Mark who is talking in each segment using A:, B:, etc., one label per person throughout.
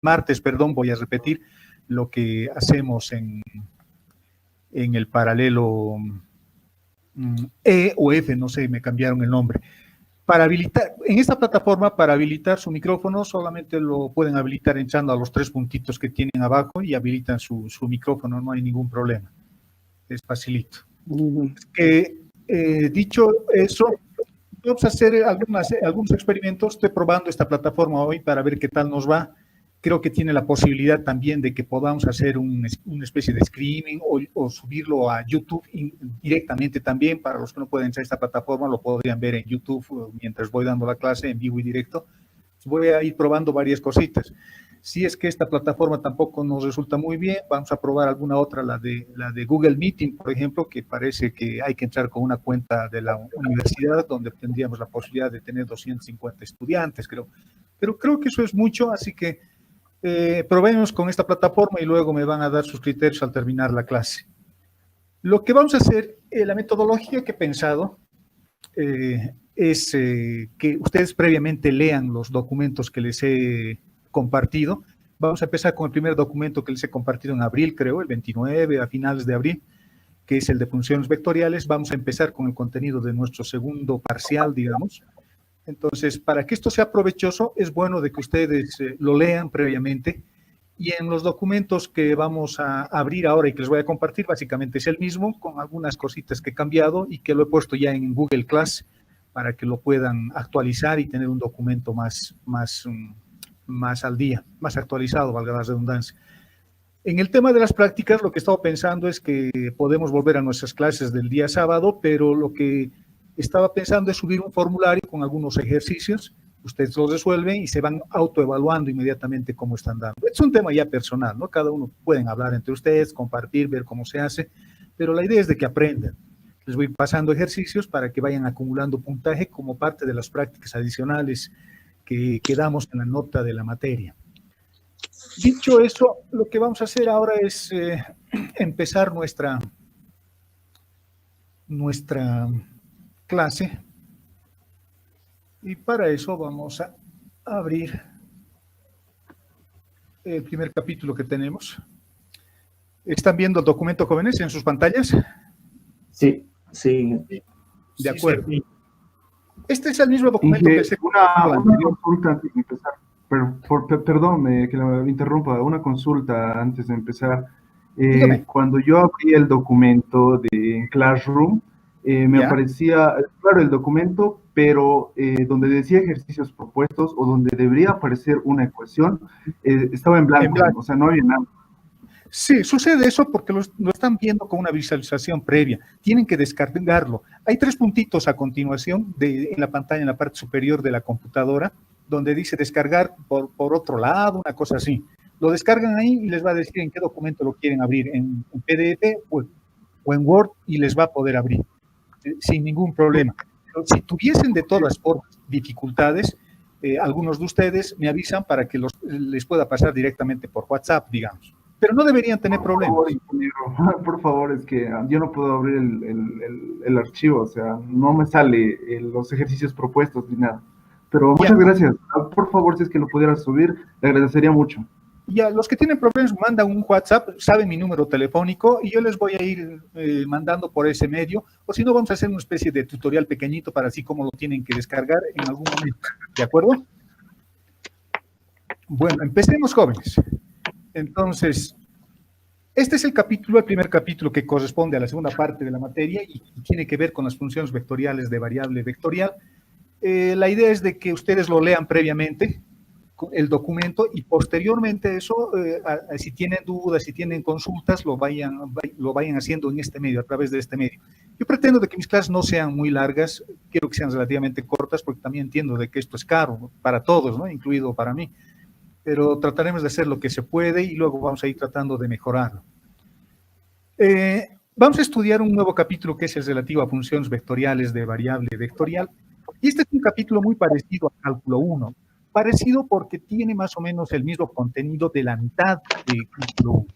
A: martes, perdón, voy a repetir lo que hacemos en el paralelo E o F, no sé, me cambiaron el nombre. Para habilitar, en esta plataforma, para habilitar su micrófono, solamente lo pueden habilitar entrando a los 3 puntitos que tienen abajo y habilitan su micrófono, no hay ningún problema. Es facilito. Dicho eso, vamos a hacer algunos experimentos. Estoy probando esta plataforma hoy para ver qué tal nos va. Creo que tiene la posibilidad también de que podamos hacer una especie de streaming o subirlo a YouTube directamente también. Para los que no pueden entrar a esta plataforma, lo podrían ver en YouTube mientras voy dando la clase en vivo y directo. Voy a ir probando varias cositas. Si es que esta plataforma tampoco nos resulta muy bien, vamos a probar alguna otra, la de Google Meeting, por ejemplo, que parece que hay que entrar con una cuenta de la universidad donde tendríamos la posibilidad de tener 250 estudiantes, creo. Pero creo que eso es mucho, así que probemos con esta plataforma y luego me van a dar sus criterios al terminar la clase. Lo que vamos a hacer, la metodología que he pensado es que ustedes previamente lean los documentos que les he compartido. Vamos a empezar con el primer documento que les he compartido en abril, creo, el 29, a finales de abril, que es el de funciones vectoriales. Vamos a empezar con el contenido de nuestro segundo parcial, digamos. Entonces, para que esto sea provechoso, es bueno de que ustedes lo lean previamente, y en los documentos que vamos a abrir ahora y que les voy a compartir, básicamente es el mismo, con algunas cositas que he cambiado y que lo he puesto ya en Google Class para que lo puedan actualizar y tener un documento más al día, más actualizado, valga la redundancia. En el tema de las prácticas, lo que he estado pensando es que podemos volver a nuestras clases del día sábado, pero lo que estaba pensando es subir un formulario con algunos ejercicios. Ustedes los resuelven y se van autoevaluando inmediatamente cómo están dando. Es un tema ya personal, ¿no? Cada uno pueden hablar entre ustedes, compartir, ver cómo se hace, pero la idea es de que aprendan. Les voy pasando ejercicios para que vayan acumulando puntaje como parte de las prácticas adicionales que damos en la nota de la materia. Dicho eso, lo que vamos a hacer ahora es empezar nuestra clase. Y para eso vamos a abrir el primer capítulo que tenemos. ¿Están viendo el documento, jóvenes, en sus pantallas?
B: Sí, sí.
A: De acuerdo. Sí. Este es el mismo documento que se...
C: Una consulta antes de empezar. Perdón que lo interrumpa. Una consulta antes de empezar. Cuando yo abrí el documento de Classroom, me aparecía, claro, el documento, pero donde decía ejercicios propuestos o donde debería aparecer una ecuación, estaba en blanco, o sea, no había nada.
A: Sí, sucede eso porque lo están viendo con una visualización previa. Tienen que descargarlo. Hay 3 puntitos a continuación en la pantalla, en la parte superior de la computadora, donde dice descargar por otro lado, una cosa así. Lo descargan ahí y les va a decir en qué documento lo quieren abrir, en PDF o en Word, y les va a poder abrir sin ningún problema. Pero si tuviesen de todas formas dificultades, algunos de ustedes me avisan para que les pueda pasar directamente por WhatsApp, digamos. Pero no deberían tener problemas.
C: Por favor, es que yo no puedo abrir el archivo, o sea, no me sale los ejercicios propuestos ni nada. Pero muchas gracias. Por favor, si es que lo pudieras subir, le agradecería mucho.
A: Ya, los que tienen problemas mandan un WhatsApp, saben mi número telefónico y yo les voy a ir mandando por ese medio, o si no vamos a hacer una especie de tutorial pequeñito para así como lo tienen que descargar en algún momento. ¿De acuerdo? Bueno, empecemos, jóvenes. Entonces, este es el primer capítulo que corresponde a la segunda parte de la materia y tiene que ver con las funciones vectoriales de variable vectorial. La idea es de que ustedes lo lean previamente, el documento, y posteriormente a eso, si tienen dudas, si tienen consultas, lo vayan haciendo en este medio, a través de este medio. Yo pretendo de que mis clases no sean muy largas, quiero que sean relativamente cortas, porque también entiendo de que esto es caro, ¿no? Para todos, ¿no? Incluido para mí. Pero trataremos de hacer lo que se puede y luego vamos a ir tratando de mejorarlo. Vamos a estudiar un nuevo capítulo que es el relativo a funciones vectoriales de variable vectorial. Y este es un capítulo muy parecido a cálculo 1. Parecido porque tiene más o menos el mismo contenido de la mitad de cálculo 1.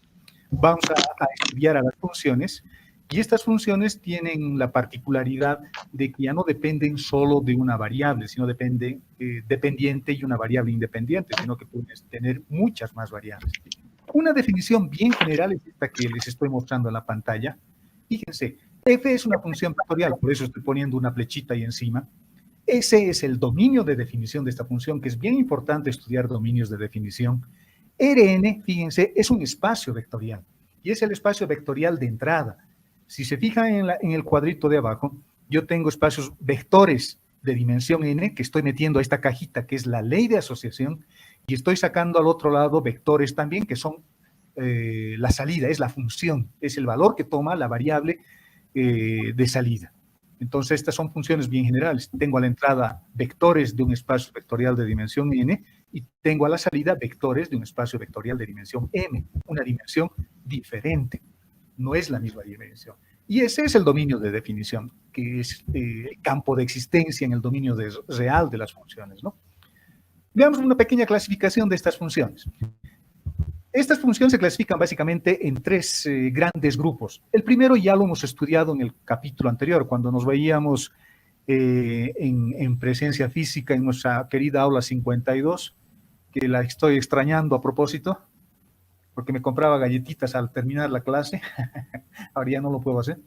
A: Vamos a estudiar a las funciones Y estas funciones tienen la particularidad de que ya no dependen solo de una variable, sino depende dependiente y una variable independiente, sino que puedes tener muchas más variables. Una definición bien general es esta que les estoy mostrando en la pantalla. Fíjense, f es una función factorial, por eso estoy poniendo una flechita ahí encima. Ese es el dominio de definición de esta función, que es bien importante estudiar dominios de definición. Rn, fíjense, es un espacio vectorial, y es el espacio vectorial de entrada. Si se fijan en el cuadrito de abajo, yo tengo espacios vectores de dimensión n que estoy metiendo a esta cajita, que es la ley de asociación, y estoy sacando al otro lado vectores también, que son la salida, es la función, es el valor que toma la variable de salida. Entonces, estas son funciones bien generales. Tengo a la entrada vectores de un espacio vectorial de dimensión n y tengo a la salida vectores de un espacio vectorial de dimensión m, una dimensión diferente. No es la misma dimensión. Y ese es el dominio de definición, que es el campo de existencia en el dominio real de las funciones, ¿no? Veamos una pequeña clasificación de estas funciones. Estas funciones se clasifican básicamente en tres grandes grupos. El primero ya lo hemos estudiado en el capítulo anterior, cuando nos veíamos en presencia física en nuestra querida aula 52, que la estoy extrañando a propósito, porque me compraba galletitas al terminar la clase. Ahora ya no lo puedo hacer.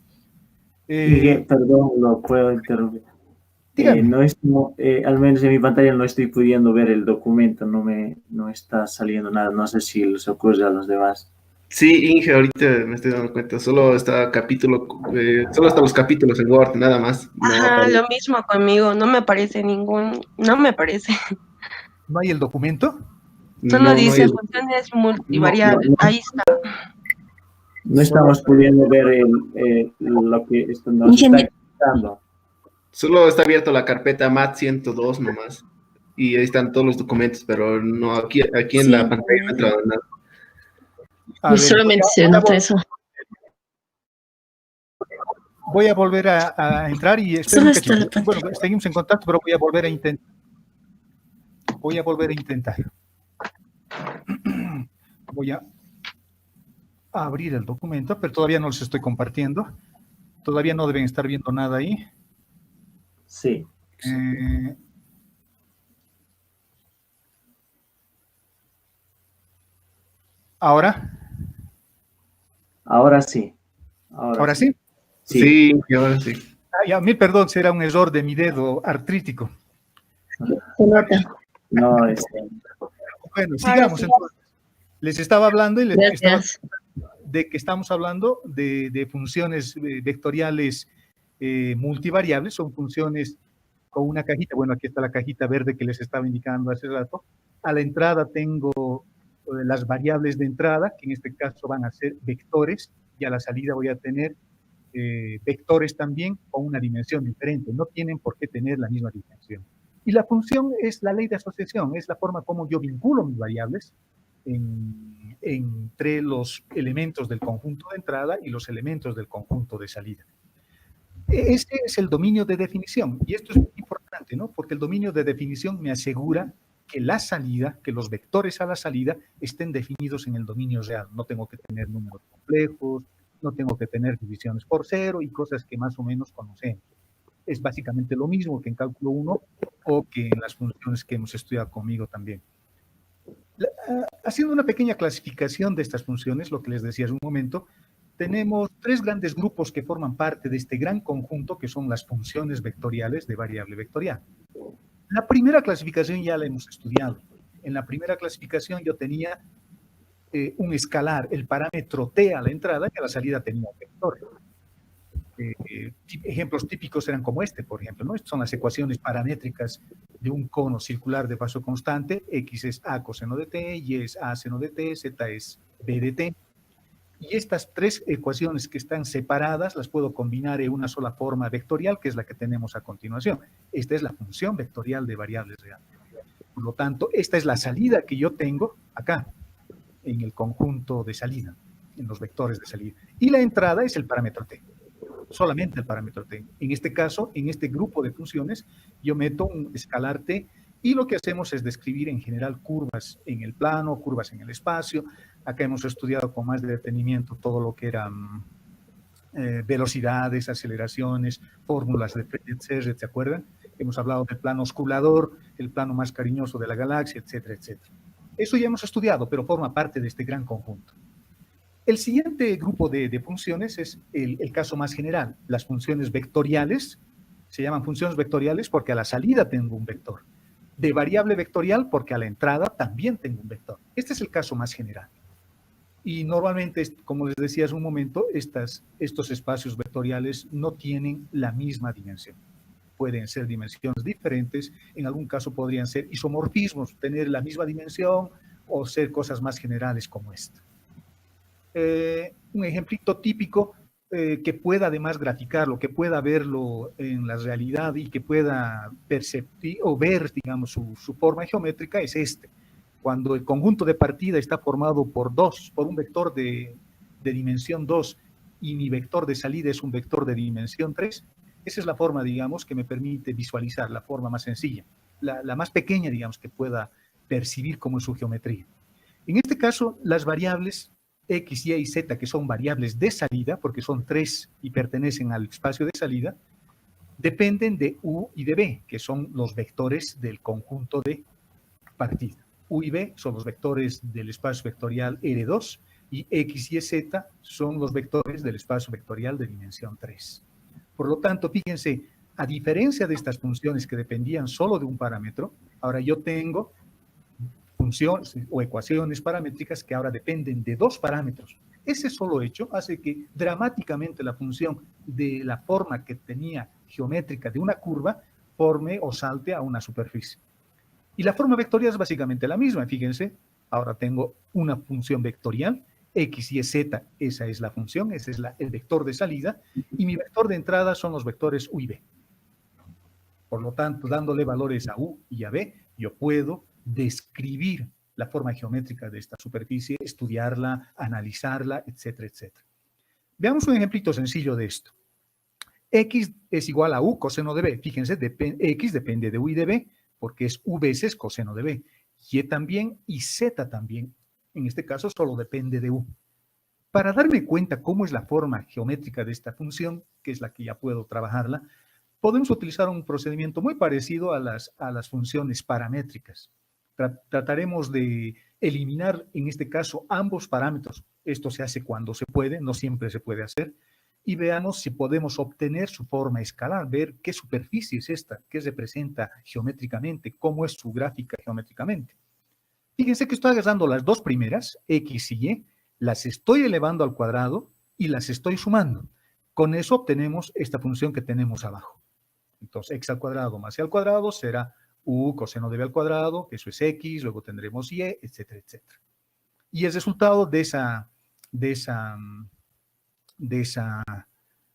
B: Miguel, perdón, lo puedo interrumpir. Al menos en mi pantalla no estoy pudiendo ver el documento, no está saliendo nada, no sé si les ocurre a los demás.
D: Sí, Inge, ahorita me estoy dando cuenta, solo está solo hasta los capítulos en Word, nada más.
E: Ajá, lo mismo conmigo, no me aparece no me aparece.
A: ¿No hay el documento?
E: Solo dice funciones multivariables, ahí está.
B: No estamos pudiendo ver lo que nos está explicando.
D: Solo está abierto la carpeta MAT 102 nomás. Y ahí están todos los documentos, pero no aquí en la pantalla no ha entrado nada.
F: Solamente se nota eso.
A: Voy a volver a entrar y bueno, seguimos en contacto, pero voy a volver a intentar. Voy a abrir el documento, pero todavía no los estoy compartiendo. Todavía no deben estar viendo nada ahí.
B: Sí.
A: ¿Ahora?
B: Ahora sí.
A: ¿Ahora sí?
D: Sí, ahora sí.
A: Ya, mil perdón, será un error de mi dedo artrítico.
F: Se nota.
B: No,
A: Bueno, sigamos entonces. Les estaba hablando de que estamos hablando de funciones vectoriales multivariables, son funciones con una cajita. Bueno, aquí está la cajita verde que les estaba indicando hace rato. A la entrada tengo las variables de entrada, que en este caso van a ser vectores, y a la salida voy a tener vectores también con una dimensión diferente. No tienen por qué tener la misma dimensión. Y la función es la ley de asociación, es la forma como yo vinculo mis variables entre los elementos del conjunto de entrada y los elementos del conjunto de salida. Este es el dominio de definición, y esto es muy importante, ¿no? Porque el dominio de definición me asegura que la salida, que los vectores a la salida estén definidos en el dominio real. No tengo que tener números complejos, no tengo que tener divisiones por cero y cosas que más o menos conocemos. Es básicamente lo mismo que en cálculo 1 o que en las funciones que hemos estudiado conmigo también. Haciendo una pequeña clasificación de estas funciones, lo que les decía hace un momento, tenemos tres grandes grupos que forman parte de este gran conjunto que son las funciones vectoriales de variable vectorial. La primera clasificación ya la hemos estudiado. En la primera clasificación yo tenía un escalar, el parámetro t a la entrada y a la salida tenía un vector. Ejemplos típicos eran como este, por ejemplo, ¿no? Estas son las ecuaciones paramétricas de un cono circular de paso constante. X es a coseno de t, y es a seno de t, z es b de t. Y estas tres ecuaciones que están separadas las puedo combinar en una sola forma vectorial, que es la que tenemos a continuación. Esta es la función vectorial de variables reales. Por lo tanto, esta es la salida que yo tengo acá, en el conjunto de salida, en los vectores de salida. Y la entrada es el parámetro t, solamente el parámetro t. En este caso, en este grupo de funciones, yo meto un escalar t, y lo que hacemos es describir en general curvas en el plano, curvas en el espacio. Acá hemos estudiado con más detenimiento todo lo que era velocidades, aceleraciones, fórmulas de Fredette-Serret, ¿se acuerdan? Hemos hablado del plano osculador, el plano más cariñoso de la galaxia, etcétera, etcétera. Eso ya hemos estudiado, pero forma parte de este gran conjunto. El siguiente grupo de funciones es el caso más general, las funciones vectoriales. Se llaman funciones vectoriales porque a la salida tengo un vector. De variable vectorial porque a la entrada también tengo un vector. Este es el caso más general. Y normalmente, como les decía hace un momento, estos espacios vectoriales no tienen la misma dimensión. Pueden ser dimensiones diferentes, en algún caso podrían ser isomorfismos, tener la misma dimensión o ser cosas más generales como esta. Un ejemplito típico que pueda además graficarlo, que pueda verlo en la realidad y que pueda percibir o ver, digamos, su forma geométrica es este. Cuando el conjunto de partida está formado por un vector de dimensión 2 y mi vector de salida es un vector de dimensión 3, esa es la forma, digamos, que me permite visualizar, la forma más sencilla, la más pequeña, digamos, que pueda percibir como es su geometría. En este caso, las variables X, Y y Z, que son variables de salida, porque son 3 y pertenecen al espacio de salida, dependen de U y de B, que son los vectores del conjunto de partida. U y B son los vectores del espacio vectorial R2 y X y Z son los vectores del espacio vectorial de dimensión 3. Por lo tanto, fíjense, a diferencia de estas funciones que dependían solo de un parámetro, ahora yo tengo funciones o ecuaciones paramétricas que ahora dependen de 2 parámetros. Ese solo hecho hace que dramáticamente la función de la forma que tenía geométrica de una curva forme o salte a una superficie. Y la forma vectorial es básicamente la misma, fíjense, ahora tengo una función vectorial, X, Y, Z, esa es la función, ese es el vector de salida, y mi vector de entrada son los vectores U y B. Por lo tanto, dándole valores a U y a B, yo puedo describir la forma geométrica de esta superficie, estudiarla, analizarla, etcétera, etcétera. Veamos un ejemplito sencillo de esto. X es igual a U coseno de B. Fíjense, X depende de U y de B, porque es U veces coseno de B. Y también y Z también. En este caso solo depende de U. Para darme cuenta cómo es la forma geométrica de esta función, que es la que ya puedo trabajarla, podemos utilizar un procedimiento muy parecido a las funciones paramétricas. Trataremos de eliminar, en este caso, ambos parámetros. Esto se hace cuando se puede, no siempre se puede hacer. Y veamos si podemos obtener su forma escalar, ver qué superficie es esta, qué representa geométricamente, cómo es su gráfica geométricamente. Fíjense que estoy agarrando las dos primeras, X y Y, las estoy elevando al cuadrado y las estoy sumando. Con eso obtenemos esta función que tenemos abajo. Entonces, x al cuadrado más y al cuadrado será u coseno de b al cuadrado, eso es x, luego tendremos y, etcétera, etcétera. Y el resultado de esa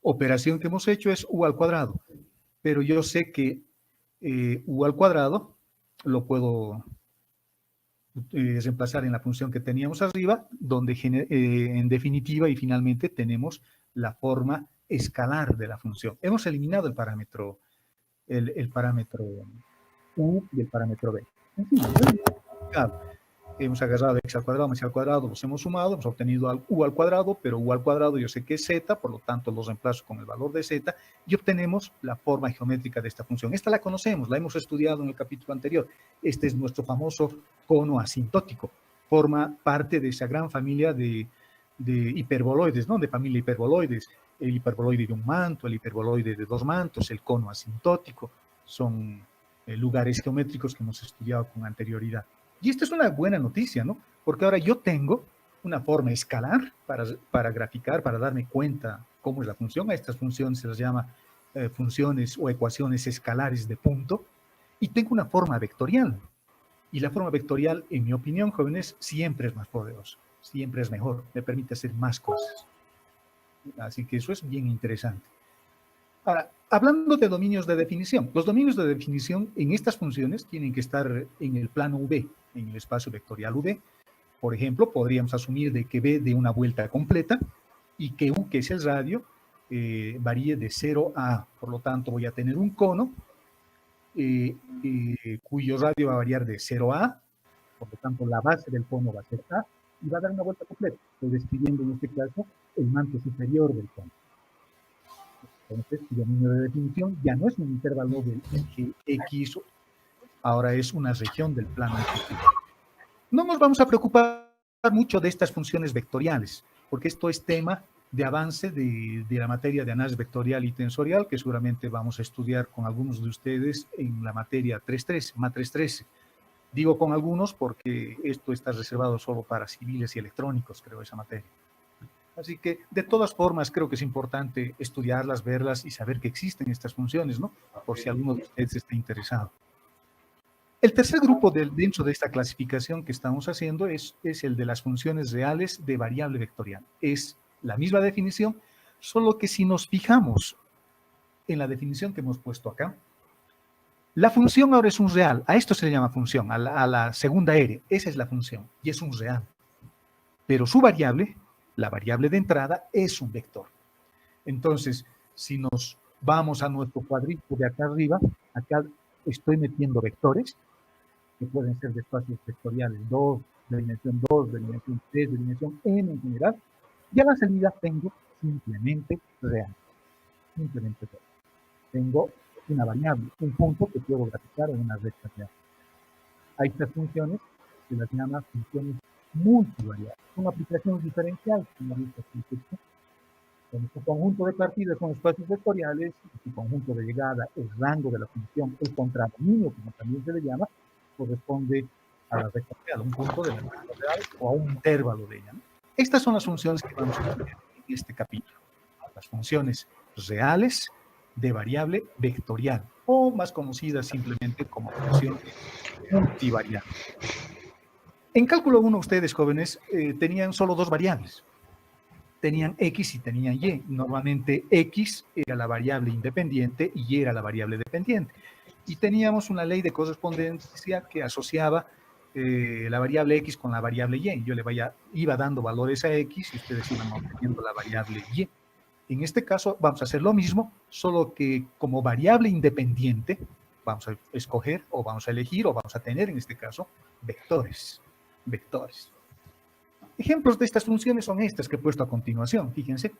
A: operación que hemos hecho es u al cuadrado. Pero yo sé que u al cuadrado lo puedo reemplazar en la función que teníamos arriba, donde en definitiva y finalmente tenemos la forma escalar de la función. Hemos eliminado el parámetro u y el parámetro b. Hemos agarrado x al cuadrado más y al cuadrado, los hemos sumado, hemos obtenido u al cuadrado, pero u al cuadrado yo sé que es z, por lo tanto los reemplazo con el valor de z y obtenemos la forma geométrica de esta función. Esta la conocemos, la hemos estudiado en el capítulo anterior. Este es nuestro famoso cono asintótico. Forma parte de esa gran familia de hiperboloides, ¿no? De familia hiperboloides. El hiperboloide de un manto, el hiperboloide de dos mantos, el cono asintótico, son lugares geométricos que hemos estudiado con anterioridad. Y esta es una buena noticia, ¿no? Porque ahora yo tengo una forma escalar para graficar, para darme cuenta cómo es la función. A estas funciones se las llama funciones o ecuaciones escalares de punto. Y tengo una forma vectorial. Y la forma vectorial, en mi opinión, jóvenes, siempre es más poderosa. Siempre es mejor. Me permite hacer más cosas. Así que eso es bien interesante. Ahora, hablando de dominios de definición, los dominios de definición en estas funciones tienen que estar en el plano V, en el espacio vectorial V. Por ejemplo, podríamos asumir de que V dé una vuelta completa y que U, que es el radio, varíe de 0 a A. Por lo tanto, voy a tener un cono cuyo radio va a variar de 0 a A. Por lo tanto, la base del cono va a ser A y va a dar una vuelta completa. Estoy describiendo en este caso el manto superior del cono. Entonces, el dominio de definición ya no es un intervalo del eje X, ahora es una región del plano X. No nos vamos a preocupar mucho de estas funciones vectoriales, porque esto es tema de avance de la materia de análisis vectorial y tensorial, que seguramente vamos a estudiar con algunos de ustedes en la materia 3.13, MAT 3.13. Digo con algunos porque esto está reservado solo para civiles y electrónicos, creo, esa materia. Así que, de todas formas, creo que es importante estudiarlas, verlas y saber que existen estas funciones, ¿no? Por si alguno de ustedes está interesado. El tercer grupo dentro de esta clasificación que estamos haciendo es el de las funciones reales de variable vectorial. Es la misma definición, solo que si nos fijamos en la definición que hemos puesto acá, la función ahora es un real. A esto se le llama función, a la segunda R. Esa es la función y es un real. Pero su variable, la variable de entrada, es un vector. Entonces, si nos vamos a nuestro cuadrito de acá arriba, acá estoy metiendo vectores, que pueden ser de espacios vectoriales 2, de dimensión 2, de dimensión 3, de dimensión n en general, y a la salida tengo simplemente real. Simplemente real. Tengo una variable, un punto que puedo graficar en una recta real. A estas funciones se las llama funciones multivariables. Una aplicación diferencial, como dice aquí el texto. Con su conjunto de partidas son espacios vectoriales, y su conjunto de llegada, el rango de la función, el contradominio, como también se le llama, corresponde a la recta real, un punto de la recta real o a un intervalo de ella, ¿no? Estas son las funciones que vamos a ver en este capítulo. Las funciones reales de variable vectorial, o más conocidas simplemente como función multivariable. En cálculo 1, ustedes, jóvenes, tenían solo dos variables. Tenían X y tenían Y. Normalmente X era la variable independiente y Y era la variable dependiente. Y teníamos una ley de correspondencia que asociaba la variable X con la variable Y. Yo le iba dando valores a X y ustedes iban obteniendo la variable Y. En este caso vamos a hacer lo mismo, solo que como variable independiente vamos a escoger o vamos a elegir o vamos a tener en este caso vectores. Vectores. Ejemplos de estas funciones son estas que he puesto a continuación. Fíjense,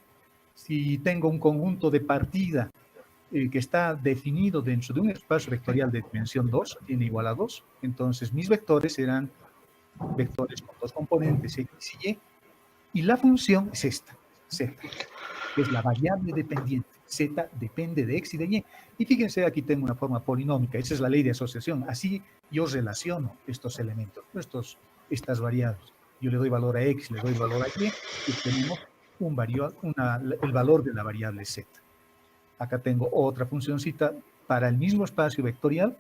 A: si tengo un conjunto de partida que está definido dentro de un espacio vectorial de dimensión 2, n igual a 2, entonces mis vectores serán vectores con dos componentes, X y la función es esta, Z, que es la variable dependiente. Z depende de X y de Y. Y fíjense, aquí tengo una forma polinómica, esa es la ley de asociación. Así yo relaciono estos elementos, estas variables. Yo le doy valor a X, le doy valor a Y, y tenemos el valor de la variable Z. Acá tengo otra funcióncita para el mismo espacio vectorial,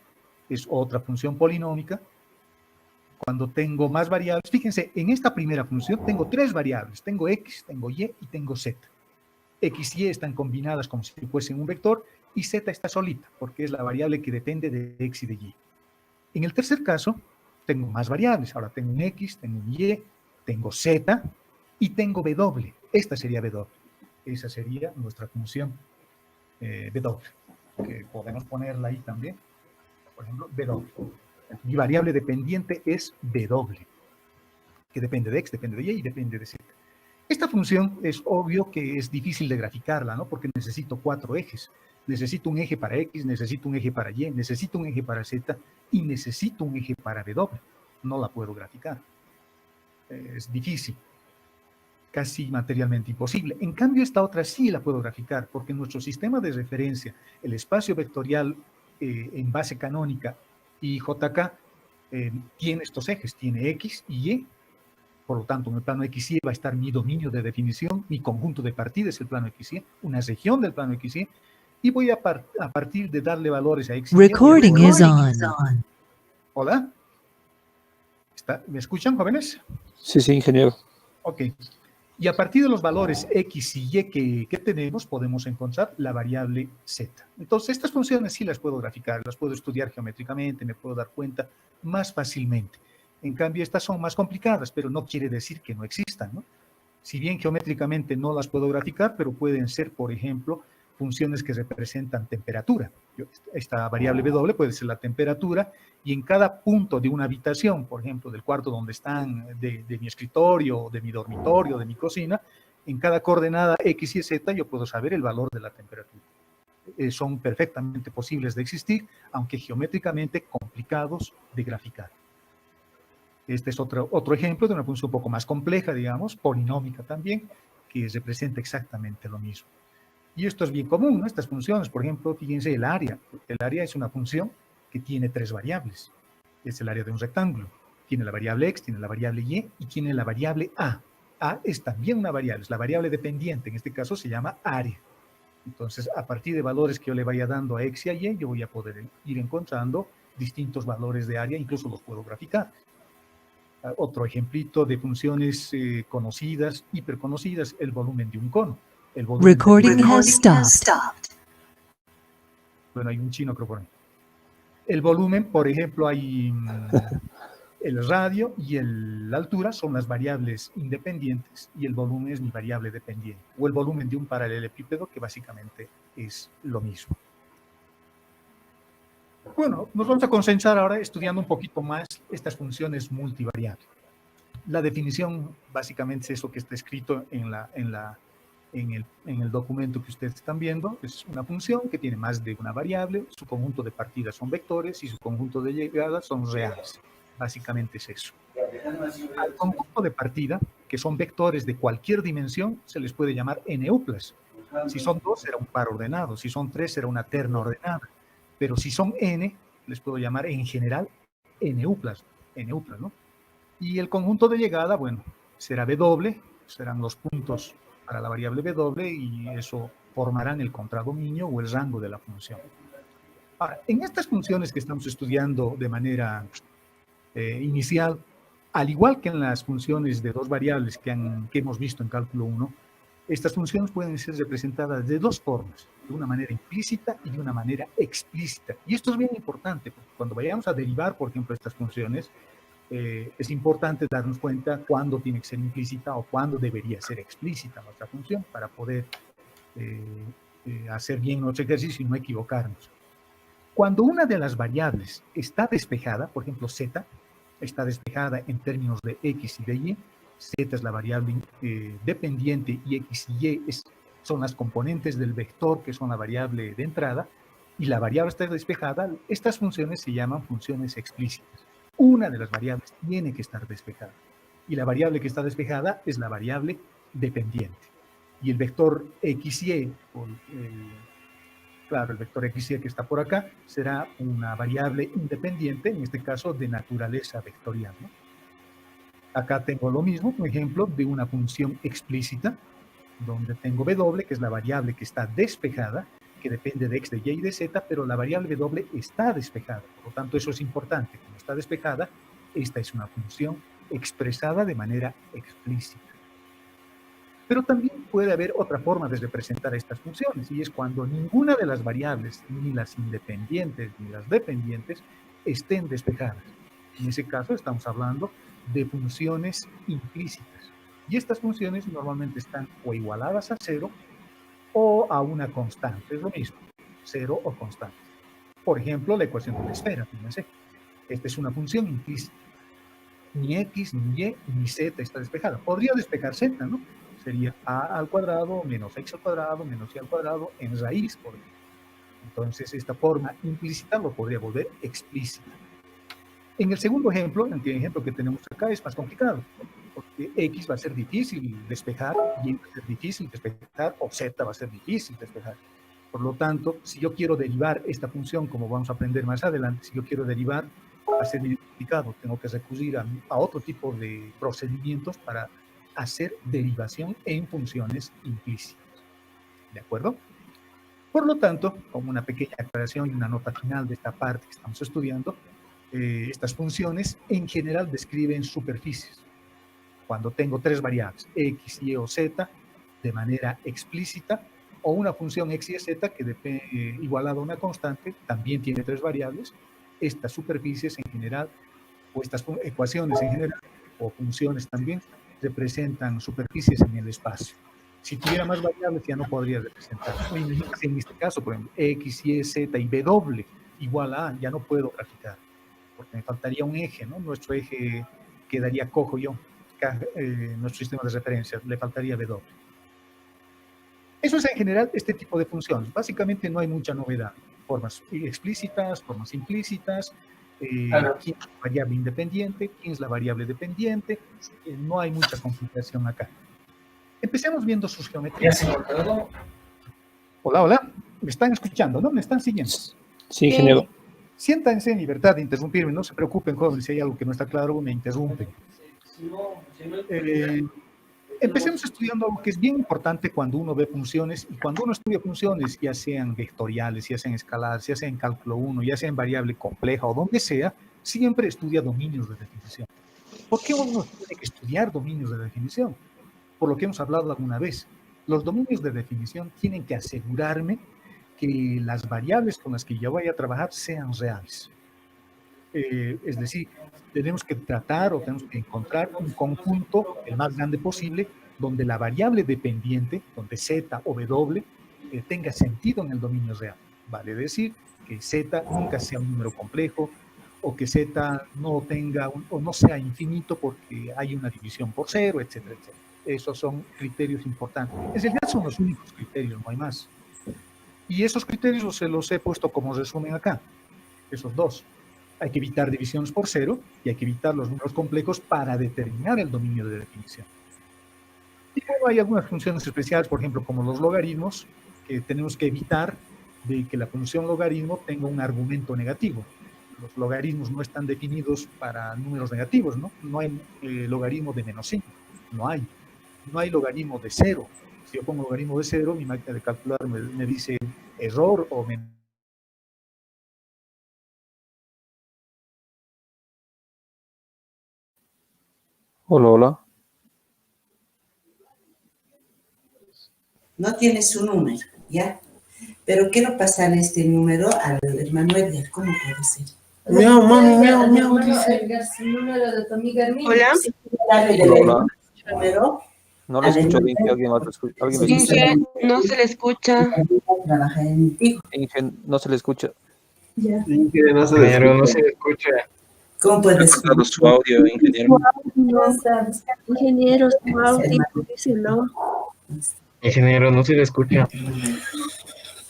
A: es otra función polinómica. Cuando tengo más variables, fíjense, en esta primera función tengo tres variables, tengo X, tengo Y y tengo Z. X y Y están combinadas como si fuesen un vector y Z está solita, porque es la variable que depende de X y de Y. En el tercer caso, tengo más variables. Ahora tengo un X, tengo un Y, tengo Z y tengo W. Esta sería W. Esa sería nuestra función W, que podemos ponerla ahí también. Por ejemplo, W. Mi variable dependiente es W, que depende de X, depende de Y y depende de Z. Esta función es obvio que es difícil de graficarla, ¿no? Porque necesito cuatro ejes. Necesito un eje para X, necesito un eje para Y, necesito un eje para Z y necesito un eje para W. No la puedo graficar. Es difícil. Casi materialmente imposible. En cambio, esta otra sí la puedo graficar, porque nuestro sistema de referencia, el espacio vectorial en base canónica y JK, tiene estos ejes, tiene X y Y. Por lo tanto, en el plano XY va a estar mi dominio de definición, mi conjunto de partidas, el plano XY, una región del plano XY, y voy a partir de darle valores a X y Y.
G: Recording is on.
A: Hola. ¿Me escuchan, jóvenes?
H: Sí, sí, ingeniero.
A: Ok. Y a partir de los valores X y Y que tenemos, podemos encontrar la variable Z. Entonces, estas funciones sí las puedo graficar, las puedo estudiar geométricamente, me puedo dar cuenta más fácilmente. En cambio, estas son más complicadas, pero no quiere decir que no existan, ¿no? Si bien geométricamente no las puedo graficar, pero pueden ser, por ejemplo, funciones que representan temperatura. Esta variable W puede ser la temperatura, y en cada punto de una habitación, por ejemplo, del cuarto donde están, de mi escritorio, de mi dormitorio, de mi cocina, en cada coordenada X y Z yo puedo saber el valor de la temperatura. son perfectamente posibles de existir, aunque geométricamente complicados de graficar. Este es otro ejemplo de una función un poco más compleja, digamos, polinómica también, que representa exactamente lo mismo. Y esto es bien común, ¿no? Estas funciones, por ejemplo, fíjense el área. El área es una función que tiene 3 variables. Es el área de un rectángulo. Tiene la variable x, tiene la variable y tiene la variable a. A es también una variable, es la variable dependiente, en este caso se llama área. Entonces, a partir de valores que yo le vaya dando a x y a y, yo voy a poder ir encontrando distintos valores de área, incluso los puedo graficar. Otro ejemplito de funciones conocidas, hiperconocidas, el volumen de un cono. El volumen
G: Recording has stopped.
A: Bueno, hay un chino creo por ahí. El volumen, por ejemplo, hay el radio y la altura son las variables independientes y el volumen es mi variable dependiente. O el volumen de un paralelepípedo, que básicamente es lo mismo. Bueno, nos vamos a concentrar ahora estudiando un poquito más estas funciones multivariables. La definición básicamente es eso que está escrito en el documento que ustedes están viendo. Es una función que tiene más de una variable, su conjunto de partidas son vectores y su conjunto de llegadas son reales. Básicamente es eso. Al conjunto de partida, que son vectores de cualquier dimensión, se les puede llamar n-uplas. Si son 2, será un par ordenado. Si son 3, será una terna ordenada. Pero si son n, les puedo llamar en general n-uplas, ¿no? Y el conjunto de llegada, bueno, será w, serán los puntos para la variable w, y eso formarán el contradominio o el rango de la función. Ahora, en estas funciones que estamos estudiando de manera inicial, al igual que en las funciones de 2 variables que hemos visto en cálculo 1, estas funciones pueden ser representadas de 2 formas, de una manera implícita y de una manera explícita. Y esto es bien importante, porque cuando vayamos a derivar, por ejemplo, estas funciones, es importante darnos cuenta cuándo tiene que ser implícita o cuándo debería ser explícita nuestra función para poder hacer bien nuestro ejercicio y no equivocarnos. Cuando una de las variables está despejada, por ejemplo z, está despejada en términos de x y de y, z es la variable dependiente y x y y son las componentes del vector que son la variable de entrada, y la variable está despejada, estas funciones se llaman funciones explícitas. Una de las variables tiene que estar despejada, y la variable que está despejada es la variable dependiente. Y el vector x y, el vector x y que está por acá, será una variable independiente, en este caso de naturaleza vectorial, ¿no? Acá tengo lo mismo, un ejemplo de una función explícita, donde tengo w, que es la variable que está despejada, que depende de x, de y y de z, pero la variable w está despejada. Por lo tanto, eso es importante. Como está despejada, esta es una función expresada de manera explícita. Pero también puede haber otra forma de representar estas funciones, y es cuando ninguna de las variables, ni las independientes ni las dependientes, estén despejadas. En ese caso estamos hablando de funciones implícitas. Y estas funciones normalmente están o igualadas a 0 o a una constante, es lo mismo, 0 o constante. Por ejemplo, la ecuación de la esfera, fíjense. Esta es una función implícita. Ni x, ni y, ni z está despejada. Podría despejar z, ¿no? Sería a al cuadrado menos x al cuadrado menos y al cuadrado en raíz, por ejemplo. Entonces, esta forma implícita lo podría volver explícita. En el segundo ejemplo, en el ejemplo que tenemos acá, es más complicado, porque x va a ser difícil despejar, y va a ser difícil despejar, o z va a ser difícil despejar. Por lo tanto, si yo quiero derivar esta función, como vamos a aprender más adelante, si yo quiero derivar, va a ser bien complicado. Tengo que recurrir a otro tipo de procedimientos para hacer derivación en funciones implícitas. ¿De acuerdo? Por lo tanto, como una pequeña aclaración y una nota final de esta parte que estamos estudiando, estas funciones en general describen superficies. Cuando tengo 3 variables, x, y o z, de manera explícita, o una función x y z que igualada a una constante, también tiene 3 variables, estas superficies en general, o estas ecuaciones en general, o funciones también, representan superficies en el espacio. Si tuviera más variables ya no podría representar. En este caso, por ejemplo, x, y, z y w igual a, ya no puedo graficar, porque me faltaría un eje, ¿no? Nuestro eje quedaría cojo yo, nuestro sistema de referencia, le faltaría w. Eso es en general este tipo de funciones. Básicamente no hay mucha novedad. Formas explícitas, formas implícitas, quién es la variable independiente, quién es la variable dependiente. No hay mucha complicación acá. Empecemos viendo sus geometrías. Hola, hola. ¿Me están escuchando? ¿No? ¿Me están siguiendo?
H: Sí, ingeniero.
A: Siéntanse en libertad de interrumpirme. No se preocupen, jóvenes. Si hay algo que no está claro, me interrumpen. Empecemos estudiando algo que es bien importante cuando uno ve funciones, y cuando uno estudia funciones, ya sean vectoriales, ya sean escalares, ya sea en cálculo 1, ya sea en variable compleja o donde sea, siempre estudia dominios de definición. ¿Por qué uno tiene que estudiar dominios de definición? Por lo que hemos hablado alguna vez. Los dominios de definición tienen que asegurarme que las variables con las que yo vaya a trabajar sean reales. Es decir, tenemos que tratar o tenemos que encontrar un conjunto el más grande posible donde la variable dependiente, donde z o w, tenga sentido en el dominio real. Vale decir que z nunca sea un número complejo, o que z no tenga o no sea infinito porque hay una división por cero, etcétera, etcétera. Esos son criterios importantes. En realidad son los únicos criterios, no hay más. Y esos criterios se los he puesto como resumen acá, esos dos. Hay que evitar divisiones por cero y hay que evitar los números complejos para determinar el dominio de definición. Y bueno, hay algunas funciones especiales, por ejemplo, como los logaritmos, que tenemos que evitar de que la función logaritmo tenga un argumento negativo. Los logaritmos no están definidos para números negativos, ¿no? No hay logaritmo de menos 5, no hay. No hay logaritmo de 0. Si yo pongo logaritmo de 0, mi máquina de calcular me dice error o menos.
H: Hola, hola.
I: No tiene su número, ¿ya? Pero quiero pasar este número al hermano Edgar. ¿Cómo puede ser?
J: Miau, mami, miau, miau, dice.
E: Hola.
H: Hola.
I: Número.
H: No le escucho bien, que alguien más lo escucha. ¿Alguien me escucha?
E: Inge, no se le escucha.
I: Trabaja en Tigo.
H: Inge, no se le escucha.
I: Ya.
D: Ingeniero, no se
J: Ingeniero, no
D: escucha.
J: se escucha.
I: ¿Cómo
H: Ha
I: puede ser?
H: cortado su audio, ingeniero.
F: Ingeniero, su audio, díselo.
J: Ingeniero, no se le escucha.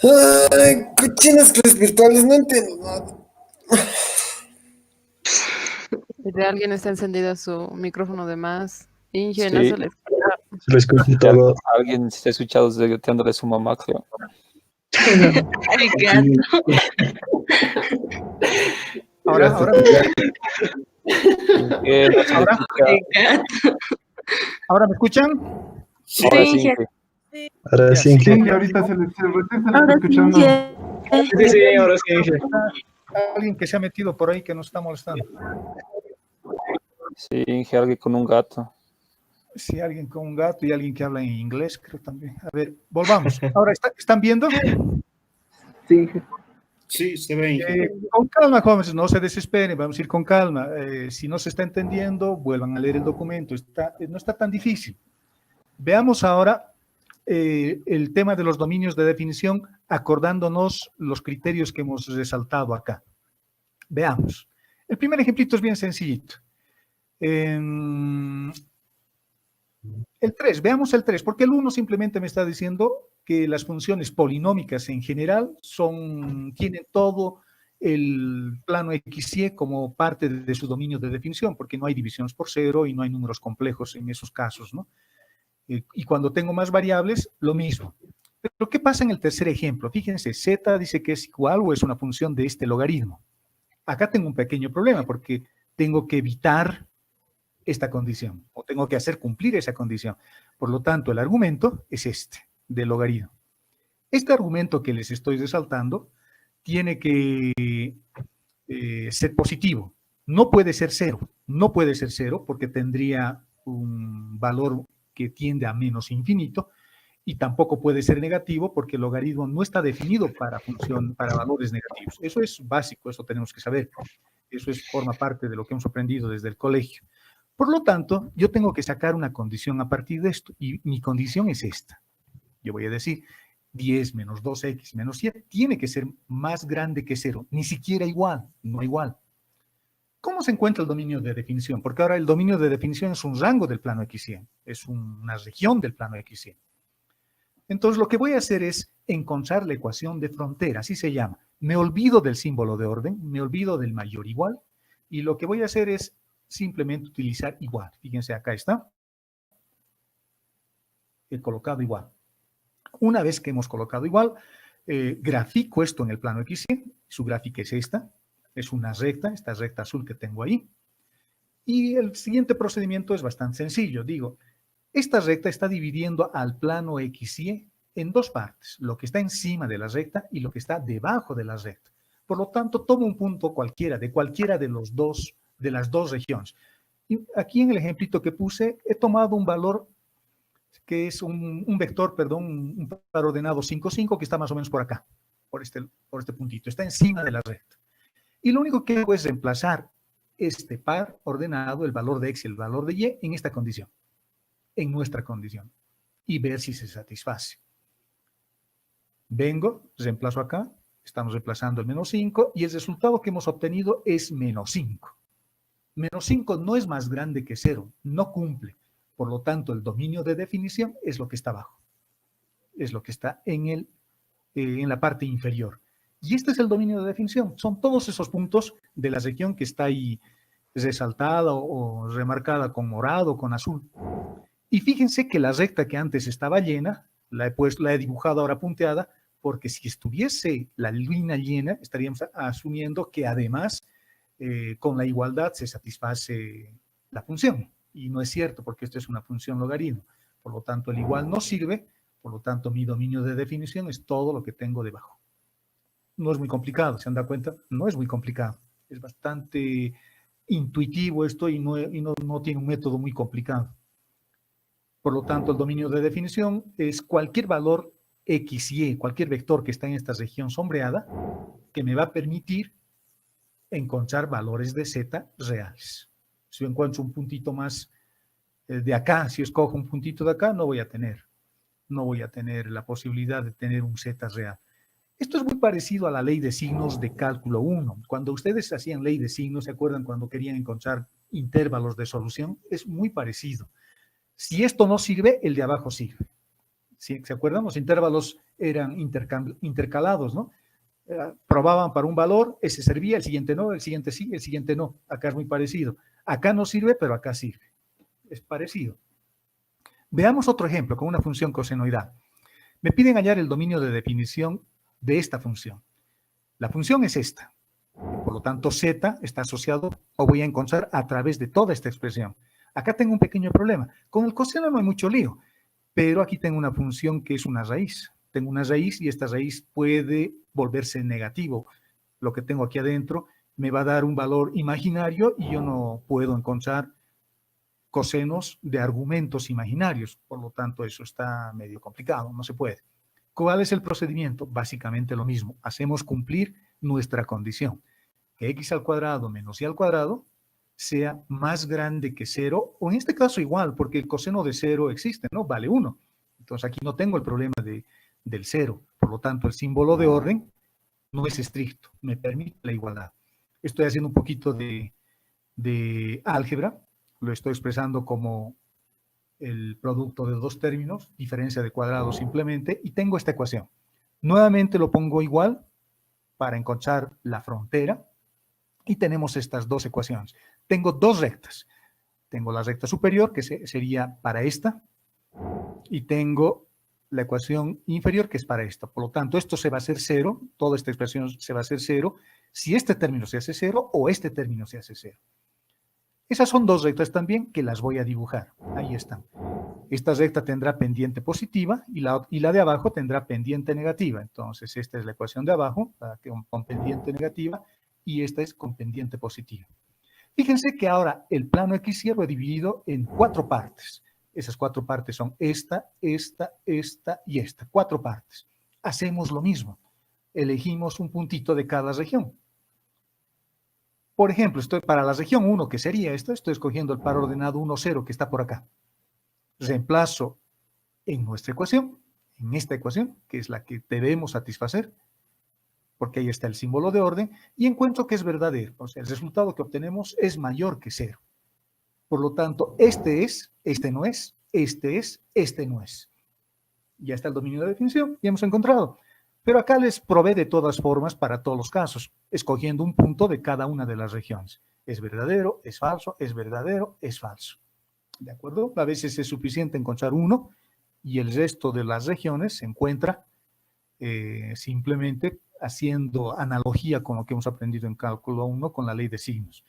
J: Ay, cochinas clases virtuales, no entiendo nada.
K: De alguien está encendido su micrófono de más. Inge, no
H: Sí.
K: se le escucha.
J: Se le escucha todo.
H: Alguien se ha escuchado desde su mamá, creo.
E: El gato.
A: Ahora,
H: Inge, no se le escucha.
E: El gato.
A: ¿ahora me escuchan?
H: Ahora sí,
E: Inge.
H: Inge.
J: Ahora sí,
C: Sí,
J: Inge.
C: ahorita recién se le está
F: Ahora sí,
C: escuchando.
J: Sí, sí, ahora sí, Inge.
A: Alguien que se ha metido por ahí que nos está molestando.
H: Sí, Inge, alguien con un gato.
A: Sí, alguien con un gato y alguien que habla en inglés, creo también. A ver, volvamos. Ahora, ¿están viendo?
D: Sí.
J: Sí, se ve,
A: Con calma, jóvenes, no se desesperen, vamos a ir con calma. Si no se está entendiendo, vuelvan a leer el documento. No está tan difícil. Veamos ahora el tema de los dominios de definición, acordándonos los criterios que hemos resaltado acá. Veamos. El primer ejemplito es bien sencillito. El 3, veamos el 3, porque el 1 simplemente me está diciendo que las funciones polinómicas en general tienen todo el plano XY como parte de su dominio de definición, porque no hay divisiones por cero y no hay números complejos en esos casos, ¿no? Y cuando tengo más variables, lo mismo. Pero ¿qué pasa en el tercer ejemplo? Fíjense, z dice que es igual o es una función de este logaritmo. Acá tengo un pequeño problema porque tengo que evitar esta condición, o tengo que hacer cumplir esa condición. Por lo tanto, el argumento es este, del logaritmo. Este argumento que les estoy resaltando tiene que ser positivo. No puede ser cero porque tendría un valor que tiende a menos infinito, y tampoco puede ser negativo porque el logaritmo no está definido para valores negativos. Eso es básico, eso tenemos que saber. Eso forma parte de lo que hemos aprendido desde el colegio. Por lo tanto, yo tengo que sacar una condición a partir de esto, y mi condición es esta. Yo voy a decir, 10 menos 2x menos 7 tiene que ser más grande que 0, ni siquiera igual, no igual. ¿Cómo se encuentra el dominio de definición? Porque ahora el dominio de definición es un rango del plano XY, es una región del plano XY. Entonces, lo que voy a hacer es encontrar la ecuación de frontera, así se llama. Me olvido del símbolo de orden, me olvido del mayor igual, y lo que voy a hacer es simplemente utilizar igual. Fíjense, acá está. He colocado igual. Una vez que hemos colocado igual, grafico esto en el plano XY. Su gráfica es esta. Es una recta, esta recta azul que tengo ahí. Y el siguiente procedimiento es bastante sencillo. Digo, esta recta está dividiendo al plano XY en dos partes, lo que está encima de la recta y lo que está debajo de la recta. Por lo tanto, tomo un punto cualquiera de las dos regiones. Y aquí en el ejemplito que puse, he tomado un valor que es un vector, perdón, un par ordenado 5, 5, que está más o menos por acá, por este puntito. Está encima de la recta. Y lo único que hago es reemplazar este par ordenado, el valor de X y el valor de Y, en esta condición, en nuestra condición, y ver si se satisface. Vengo, reemplazo acá, estamos reemplazando el menos 5, y el resultado que hemos obtenido es menos 5. Menos 5 no es más grande que 0, no cumple. Por lo tanto, el dominio de definición es lo que está abajo. Es lo que está en la parte inferior. Y este es el dominio de definición. Son todos esos puntos de la región que está ahí resaltada o remarcada con morado o con azul. Y fíjense que la recta que antes estaba llena, la he dibujado ahora punteada, porque si estuviese la línea llena, estaríamos asumiendo que además con la igualdad se satisface la función. Y no es cierto, porque esto es una función logaritmo. Por lo tanto, el igual no sirve, por lo tanto, mi dominio de definición es todo lo que tengo debajo. No es muy complicado, ¿se han dado cuenta? No es muy complicado. Es bastante intuitivo esto y no tiene un método muy complicado. Por lo tanto, el dominio de definición es cualquier valor X, Y, cualquier vector que está en esta región sombreada, que me va a permitir encontrar valores de Z reales. Si yo encuentro un puntito más de acá, si escojo un puntito de acá, no voy a tener la posibilidad de tener un Z real. Esto es muy parecido a la ley de signos de cálculo 1. Cuando ustedes hacían ley de signos, ¿se acuerdan cuando querían encontrar intervalos de solución? Es muy parecido. Si esto no sirve, el de abajo sirve. ¿Sí? ¿Se acuerdan? Los intervalos eran intercalados, ¿no? Probaban para un valor, ese servía, el siguiente no, el siguiente sí, el siguiente no. Acá es muy parecido. Acá no sirve, pero acá sirve. Es parecido. Veamos otro ejemplo con una función cosenoidal. Me piden hallar el dominio de definición de esta función. La función es esta. Por lo tanto, Z está asociado, o voy a encontrar a través de toda esta expresión. Acá tengo un pequeño problema. Con el coseno no hay mucho lío, pero aquí tengo una función que es una raíz. Tengo una raíz y esta raíz puede volverse negativo. Lo que tengo aquí adentro me va a dar un valor imaginario y yo no puedo encontrar cosenos de argumentos imaginarios. Por lo tanto, eso está medio complicado, no se puede. ¿Cuál es el procedimiento? Básicamente lo mismo. Hacemos cumplir nuestra condición. Que x al cuadrado menos y al cuadrado sea más grande que 0, o en este caso igual, porque el coseno de 0 existe, ¿no? Vale 1. Entonces aquí no tengo el problema del 0. Por lo tanto, el símbolo de orden no es estricto, me permite la igualdad. Estoy haciendo un poquito de álgebra, lo estoy expresando como el producto de dos términos, diferencia de cuadrados simplemente, y tengo esta ecuación. Nuevamente lo pongo igual para encontrar la frontera, y tenemos estas dos ecuaciones. Tengo dos rectas. Tengo la recta superior, que sería para esta, y tengo la ecuación inferior, que es para esta. Por lo tanto, esto se va a hacer 0, toda esta expresión se va a hacer 0, si este término se hace 0 o este término se hace 0. Esas son dos rectas también que las voy a dibujar. Ahí están. Esta recta tendrá pendiente positiva y la de abajo tendrá pendiente negativa. Entonces, esta es la ecuación de abajo, con pendiente negativa, y esta es con pendiente positiva. Fíjense que ahora el plano XY lo he dividido en 4 partes. Esas 4 partes son esta, esta, esta y esta. 4 partes. Hacemos lo mismo. Elegimos un puntito de cada región. Por ejemplo, para la región 1, que sería esta, estoy escogiendo el par ordenado 1, 0, que está por acá. Reemplazo en nuestra ecuación, en esta ecuación, que es la que debemos satisfacer, porque ahí está el símbolo de orden, y encuentro que es verdadero. O sea, el resultado que obtenemos es mayor que 0. Por lo tanto, este es, este no es, este es, este no es. Ya está el dominio de definición y hemos encontrado. Pero acá les provee de todas formas para todos los casos, escogiendo un punto de cada una de las regiones. Es verdadero, es falso, es verdadero, es falso. ¿De acuerdo? A veces es suficiente encontrar uno y el resto de las regiones se encuentra simplemente haciendo analogía con lo que hemos aprendido en cálculo 1 con la ley de signos.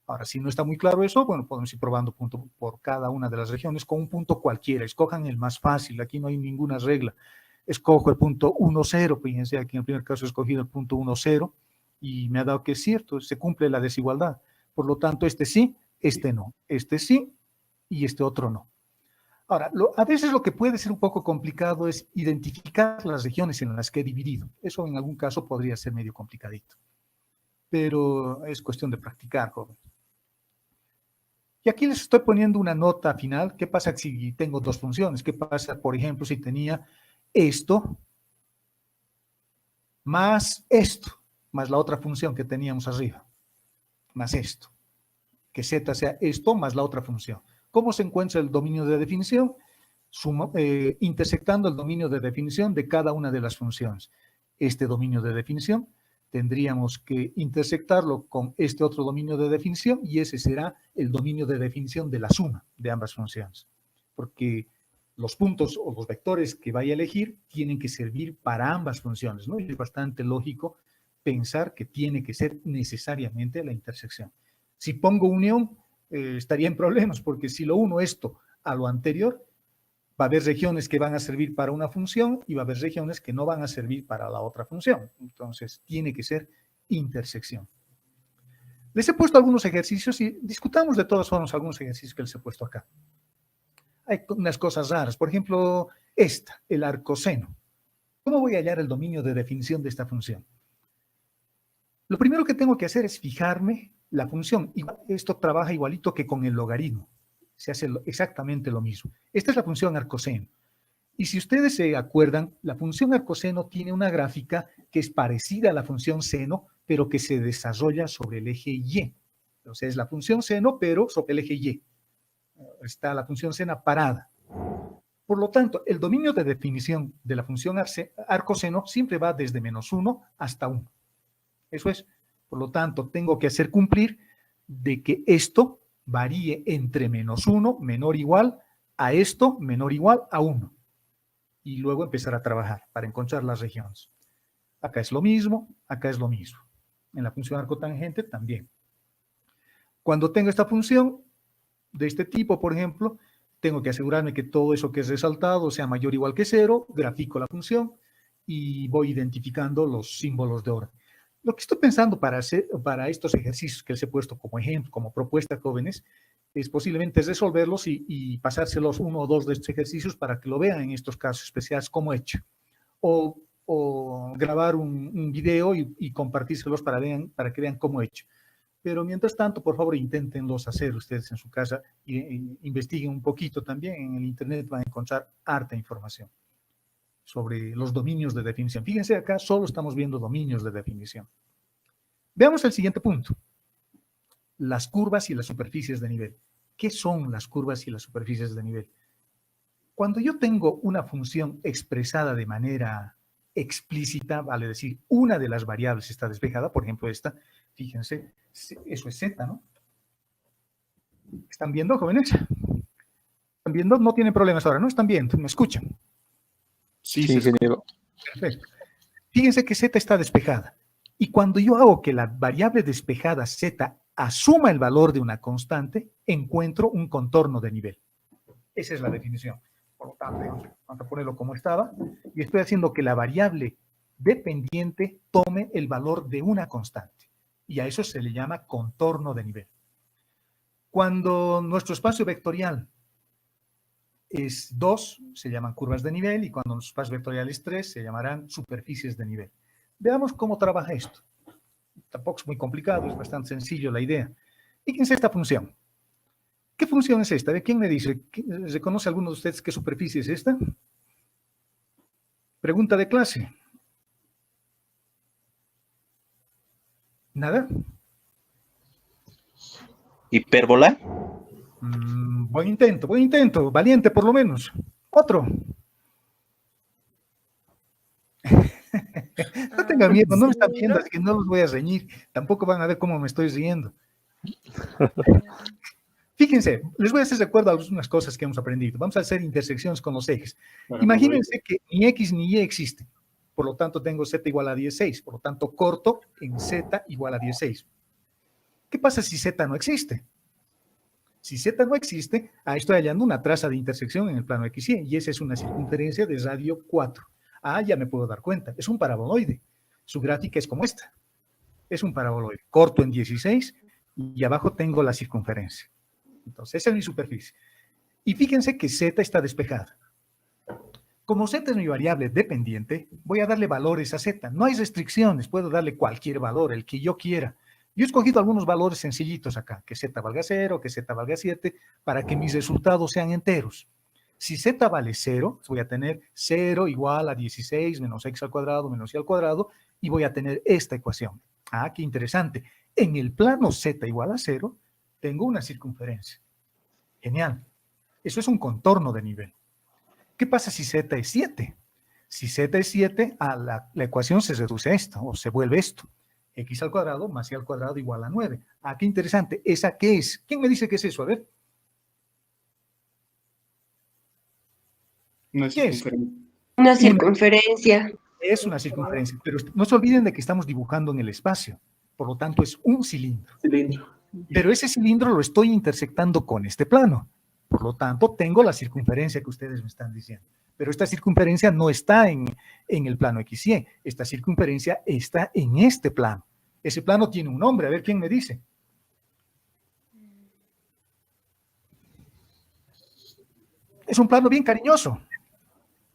A: Ahora, si no está muy claro eso, bueno, podemos ir probando punto por cada una de las regiones con un punto cualquiera. Escojan el más fácil, aquí no hay ninguna regla. Escojo el punto 1, 0, fíjense, aquí en el primer caso he escogido el punto 1, 0 y me ha dado que es cierto, se cumple la desigualdad. Por lo tanto, este sí, este no, este sí y este otro no. Ahora, a veces lo que puede ser un poco complicado es identificar las regiones en las que he dividido. Eso en algún caso podría ser medio complicadito. Pero es cuestión de practicar, joven. Y aquí les estoy poniendo una nota final. ¿Qué pasa si tengo dos funciones? ¿Qué pasa, por ejemplo, si tenía esto más esto, más la otra función que teníamos arriba, más esto? Que z sea esto más la otra función. ¿Cómo se encuentra el dominio de definición? Intersectando el dominio de definición de cada una de las funciones. Este dominio de definición tendríamos que intersectarlo con este otro dominio de definición y ese será el dominio de definición de la suma de ambas funciones. Porque los puntos o los vectores que vaya a elegir tienen que servir para ambas funciones, ¿no? Y es bastante lógico pensar que tiene que ser necesariamente la intersección. Si pongo unión, estaría en problemas, porque si lo uno esto a lo anterior, va a haber regiones que van a servir para una función y va a haber regiones que no van a servir para la otra función. Entonces, tiene que ser intersección. Les he puesto algunos ejercicios y discutamos de todas formas algunos ejercicios que les he puesto acá. Hay unas cosas raras. Por ejemplo, esta, el arcoseno. ¿Cómo voy a hallar el dominio de definición de esta función? Lo primero que tengo que hacer es fijarme la función. Esto trabaja igualito que con el logaritmo. Se hace exactamente lo mismo. Esta es la función arcoseno. Y si ustedes se acuerdan, la función arcoseno tiene una gráfica que es parecida a la función seno, pero que se desarrolla sobre el eje Y. O sea, es la función seno, pero sobre el eje Y. Está la función seno parada. Por lo tanto, el dominio de definición de la función arcoseno siempre va desde -1 hasta 1. Eso es. Por lo tanto, tengo que hacer cumplir de que esto varíe entre -1, menor o igual, a esto, menor o igual a 1. Y luego empezar a trabajar para encontrar las regiones. Acá es lo mismo, acá es lo mismo. En la función arcotangente también. Cuando tengo esta función de este tipo, por ejemplo, tengo que asegurarme que todo eso que es resaltado sea mayor o igual que 0, grafico la función y voy identificando los símbolos de orden. Lo que estoy pensando para estos ejercicios que les he puesto como ejemplo, como propuesta, jóvenes, es posiblemente resolverlos y pasárselos uno o dos de estos ejercicios para que lo vean en estos casos especiales como he hecho. O grabar un video y compartírselos para que vean cómo he hecho. Pero mientras tanto, por favor, inténtenlos hacer ustedes en su casa e investiguen un poquito también. En el internet van a encontrar harta información sobre los dominios de definición. Fíjense acá, solo estamos viendo dominios de definición. Veamos el siguiente punto. Las curvas y las superficies de nivel. ¿Qué son las curvas y las superficies de nivel? Cuando yo tengo una función expresada de manera explícita, vale decir, una de las variables está despejada, por ejemplo esta, fíjense, eso es z, ¿no? ¿Están viendo, jóvenes? ¿Están viendo? No tienen problemas ahora, ¿no? ¿Están viendo? ¿Me escuchan?
H: Sí, ingeniero.
A: Perfecto. Fíjense que z está despejada. Y cuando yo hago que la variable despejada z asuma el valor de una constante, encuentro un contorno de nivel. Esa es la definición. Por lo tanto, vamos a ponerlo como estaba. Y estoy haciendo que la variable dependiente tome el valor de una constante. Y a eso se le llama contorno de nivel. Cuando nuestro espacio vectorial es 2, se llaman curvas de nivel, y cuando nuestro espacio vectorial es 3, se llamarán superficies de nivel. Veamos cómo trabaja esto. Tampoco es muy complicado, es bastante sencillo la idea. Fíjense esta función. ¿Qué función es esta? ¿Quién me dice? ¿Reconoce alguno de ustedes qué superficie es esta? Pregunta de clase. ¿Nada?
L: ¿Hipérbola?
A: Buen intento, valiente por lo menos. Otro. No tengan miedo, no me están viendo, así que no los voy a reñir. Tampoco van a ver cómo me estoy riendo. Fíjense, les voy a hacer recuerdo a algunas cosas que hemos aprendido. Vamos a hacer intersecciones con los ejes. Imagínense que ni X ni Y existen. Por lo tanto, tengo Z igual a 16. Por lo tanto, corto en Z igual a 16. ¿Qué pasa si Z no existe? Si Z no existe, ahí estoy hallando una traza de intersección en el plano XY, y esa es una circunferencia de radio 4. Ah, ya me puedo dar cuenta. Es un paraboloide. Su gráfica es como esta. Es un paraboloide. Corto en 16 y abajo tengo la circunferencia. Entonces, esa es mi superficie. Y fíjense que Z está despejada. Como Z es mi variable dependiente, voy a darle valores a Z. No hay restricciones, puedo darle cualquier valor, el que yo quiera. Yo he escogido algunos valores sencillitos acá, que Z valga 0, que Z valga 7, para que mis resultados sean enteros. Si Z vale 0, voy a tener 0 igual a 16 menos X al cuadrado menos Y al cuadrado, y voy a tener esta ecuación. Ah, qué interesante. En el plano Z igual a 0, tengo una circunferencia. Genial. Eso es un contorno de nivel. ¿Qué pasa si Z es 7? Si Z es 7, la ecuación se reduce a esto, o se vuelve esto. X al cuadrado más Y al cuadrado igual a 9. Ah, qué interesante. ¿Esa qué es? ¿Quién me dice qué es eso? A ver. ¿Qué es?
E: Una circunferencia.
A: Es una circunferencia, pero no se olviden de que estamos dibujando en el espacio. Por lo tanto, es un cilindro. Pero ese cilindro lo estoy intersectando con este plano. Por lo tanto, tengo la circunferencia que ustedes me están diciendo. Pero esta circunferencia no está en el plano XY. Esta circunferencia está en este plano. Ese plano tiene un nombre. A ver, ¿quién me dice? Es un plano bien cariñoso.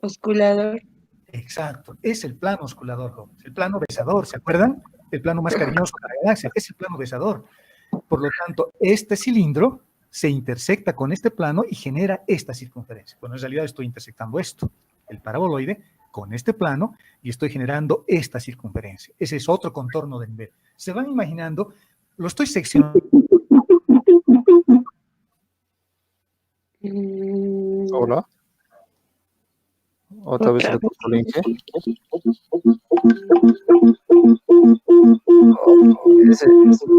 E: Osculador.
A: Exacto. Es el plano osculador, jóvenes. El plano besador, ¿se acuerdan? El plano más cariñoso de la galaxia. Es el plano besador. Por lo tanto, este cilindro se intersecta con este plano y genera esta circunferencia. Bueno, en realidad estoy intersectando esto, el paraboloide, con este plano y estoy generando esta circunferencia. Ese es otro contorno de nivel. ¿Se van imaginando? Lo estoy seccionando.
H: Hola. Otra vez se le puso el link.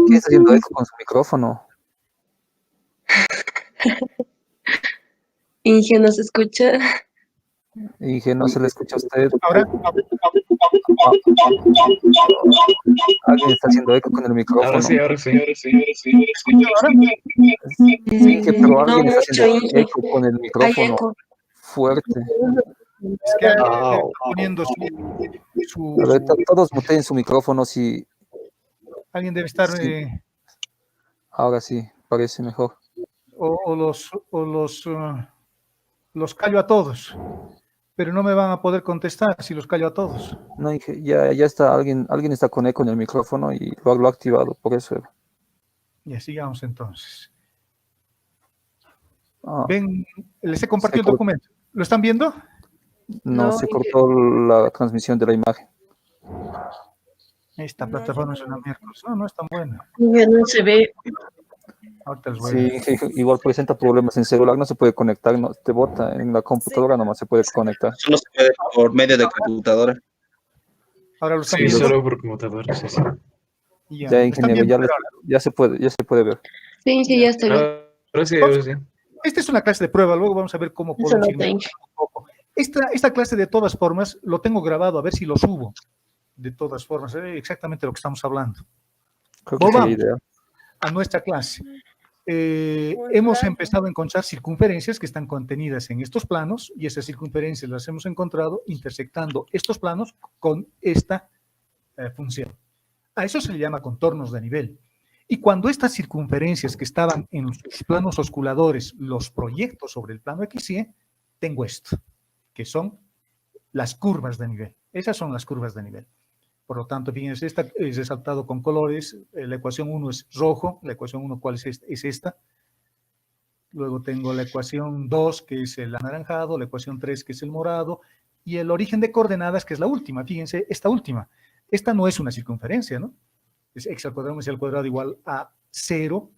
H: ¿Qué está haciendo eco con su micrófono?
E: Inge, ¿no se escucha?
H: Inge, no se le escucha a usted.
A: Ahora.
H: Alguien está haciendo eco con el micrófono.
J: Ahora sí.
H: Inge, pero alguien
E: No
H: está haciendo
E: mucho,
H: eco con el
E: Hay
H: micrófono
E: eco.
H: fuerte.
A: Es que alguien está poniendo su
H: A ver, todos muteen su micrófono si...
A: alguien debe estar...
H: Sí. Ahora sí, parece mejor.
A: Los callo a todos, pero no me van a poder contestar si los callo a todos.
H: No, Inge, ya está, alguien está con eco en el micrófono y lo ha activado, por eso.
A: Ya, sigamos entonces.
H: Ah,
A: Ven, les he compartido el documento. ¿Lo están viendo?
H: no, se cortó la transmisión de la imagen.
A: Esta plataforma es una miércoles. No es tan buena.
E: Ya no se ve.
A: Ahorita les voy a ver.
H: Sí, igual presenta problemas en celular, no se puede conectar, no, te bota en la computadora, nomás se puede conectar.
L: Solo se puede por medio de computadora.
A: Ahora lo están
J: Sí,
A: viendo.
J: solo por computadora. Sí.
H: Ya, ingeniero, ya se puede ver.
E: Sí, ya estoy bien.
J: Ahora sí.
A: Esta es una clase de prueba, luego vamos a ver cómo
E: Eso
A: podemos
E: lo
A: ir
E: tengo.
A: mejorando un poco. Esta clase, de todas formas, lo tengo grabado, a ver si lo subo. De todas formas, exactamente lo que estamos hablando.
H: Creo que sería ideal.
A: A nuestra clase. Hemos empezado a encontrar circunferencias que están contenidas en estos planos, y esas circunferencias las hemos encontrado intersectando estos planos con esta función. A eso se le llama contornos de nivel. Y cuando estas circunferencias que estaban en los planos osculadores los proyecto sobre el plano XY, tengo esto, que son las curvas de nivel. Esas son las curvas de nivel. Por lo tanto, fíjense, esta es resaltado con colores. La ecuación 1 es rojo. La ecuación 1, ¿cuál es esta? Luego tengo la ecuación 2, que es el anaranjado. La ecuación 3, que es el morado. Y el origen de coordenadas, que es la última. Fíjense, esta última. Esta no es una circunferencia, ¿no? Es x al cuadrado más y al cuadrado igual a 0.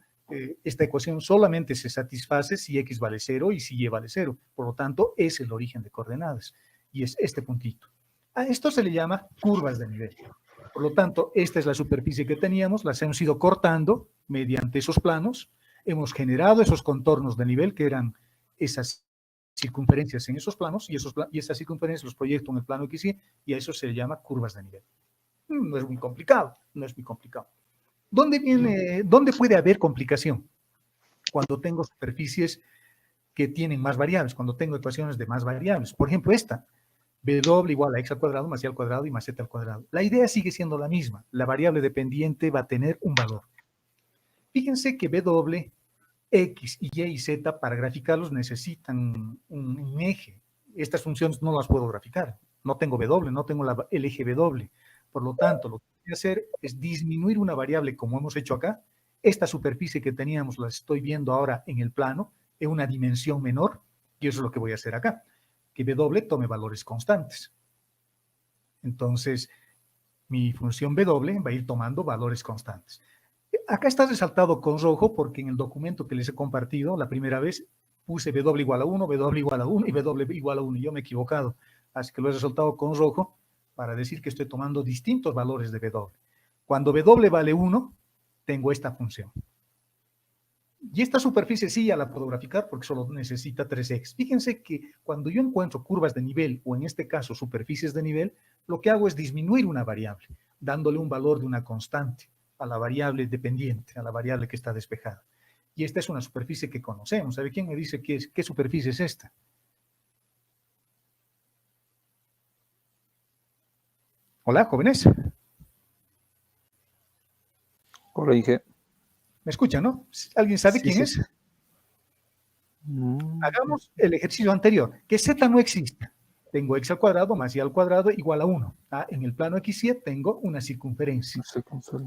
A: Esta ecuación solamente se satisface si x vale 0 y si y vale 0. Por lo tanto, es el origen de coordenadas. Y es este puntito. A esto se le llama curvas de nivel. Por lo tanto, esta es la superficie que teníamos, las hemos ido cortando mediante esos planos, hemos generado esos contornos de nivel que eran esas circunferencias en esos planos y esas circunferencias los proyecto en el plano XY y a eso se le llama curvas de nivel. No es muy complicado, no es muy complicado. ¿Dónde puede haber complicación? Cuando tengo superficies que tienen más variables, cuando tengo ecuaciones de más variables. Por ejemplo, esta, W igual a x al cuadrado más y al cuadrado y más z al cuadrado. La idea sigue siendo la misma. La variable dependiente va a tener un valor. Fíjense que W, X, Y y Z para graficarlos necesitan un eje. Estas funciones no las puedo graficar. No tengo W, no tengo el eje W. Por lo tanto, lo que voy a hacer es disminuir una variable como hemos hecho acá. Esta superficie que teníamos la estoy viendo ahora en el plano en una dimensión menor y eso es lo que voy a hacer acá. Que W tome valores constantes. Entonces, mi función W va a ir tomando valores constantes. Acá está resaltado con rojo porque en el documento que les he compartido la primera vez puse W igual a 1, W igual a 1 y W igual a 1. Yo me he equivocado, así que lo he resaltado con rojo para decir que estoy tomando distintos valores de W. Cuando W vale 1, tengo esta función. Y esta superficie sí ya la puedo graficar porque solo necesita 3x. Fíjense que cuando yo encuentro curvas de nivel, o en este caso superficies de nivel, lo que hago es disminuir una variable, dándole un valor de una constante a la variable dependiente, a la variable que está despejada. Y esta es una superficie que conocemos. ¿Sabe quién me dice qué superficie es esta? Hola, jóvenes.
H: Corrige.
A: ¿Me escuchan, no? ¿Alguien sabe quién es? Hagamos el ejercicio anterior, que z no exista. Tengo x al cuadrado más y al cuadrado igual a 1. En el plano XY tengo una circunferencia.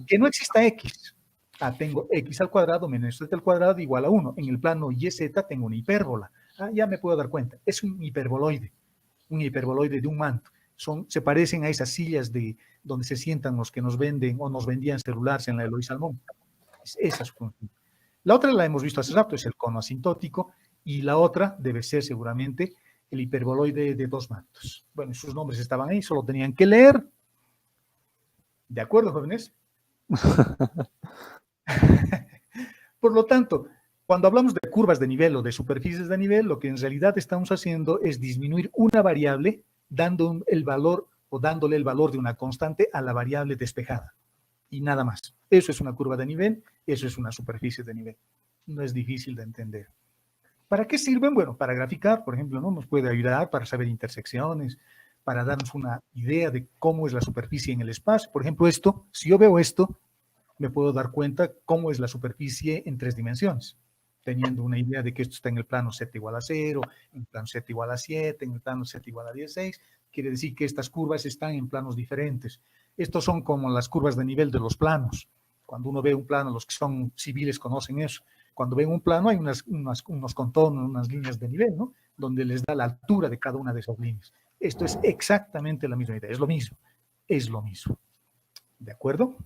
A: Que no exista x. Tengo x al cuadrado menos z al cuadrado igual a 1. En el plano YZ tengo una hipérbola. Ya me puedo dar cuenta. Es un hiperboloide de un manto. Se parecen a esas sillas donde se sientan los que nos venden o nos vendían celulares en la Eloy Salmón. Esa es la otra la hemos visto hace rato, es el cono asintótico, y la otra debe ser seguramente el hiperboloide de dos mantos. Bueno, sus nombres estaban ahí, solo tenían que leer. ¿De acuerdo, jóvenes? Por lo tanto, cuando hablamos de curvas de nivel o de superficies de nivel, lo que en realidad estamos haciendo es disminuir una variable dando el valor o dándole el valor de una constante a la variable despejada. Y nada más. Eso es una curva de nivel, eso es una superficie de nivel. No es difícil de entender. ¿Para qué sirven? Bueno, para graficar, por ejemplo, ¿no? Nos puede ayudar para saber intersecciones, para darnos una idea de cómo es la superficie en el espacio. Por ejemplo, si yo veo esto, me puedo dar cuenta cómo es la superficie en 3 dimensiones, teniendo una idea de que esto está en el plano z igual a 0, en el plano z igual a 7, en el plano z igual a 16. Quiere decir que estas curvas están en planos diferentes. Estos son como las curvas de nivel de los planos. Cuando uno ve un plano, los que son civiles conocen eso. Cuando ven un plano hay unos contornos, unas líneas de nivel, ¿no? Donde les da la altura de cada una de esas líneas. Esto es exactamente la misma idea, es lo mismo. Es lo mismo. ¿De acuerdo?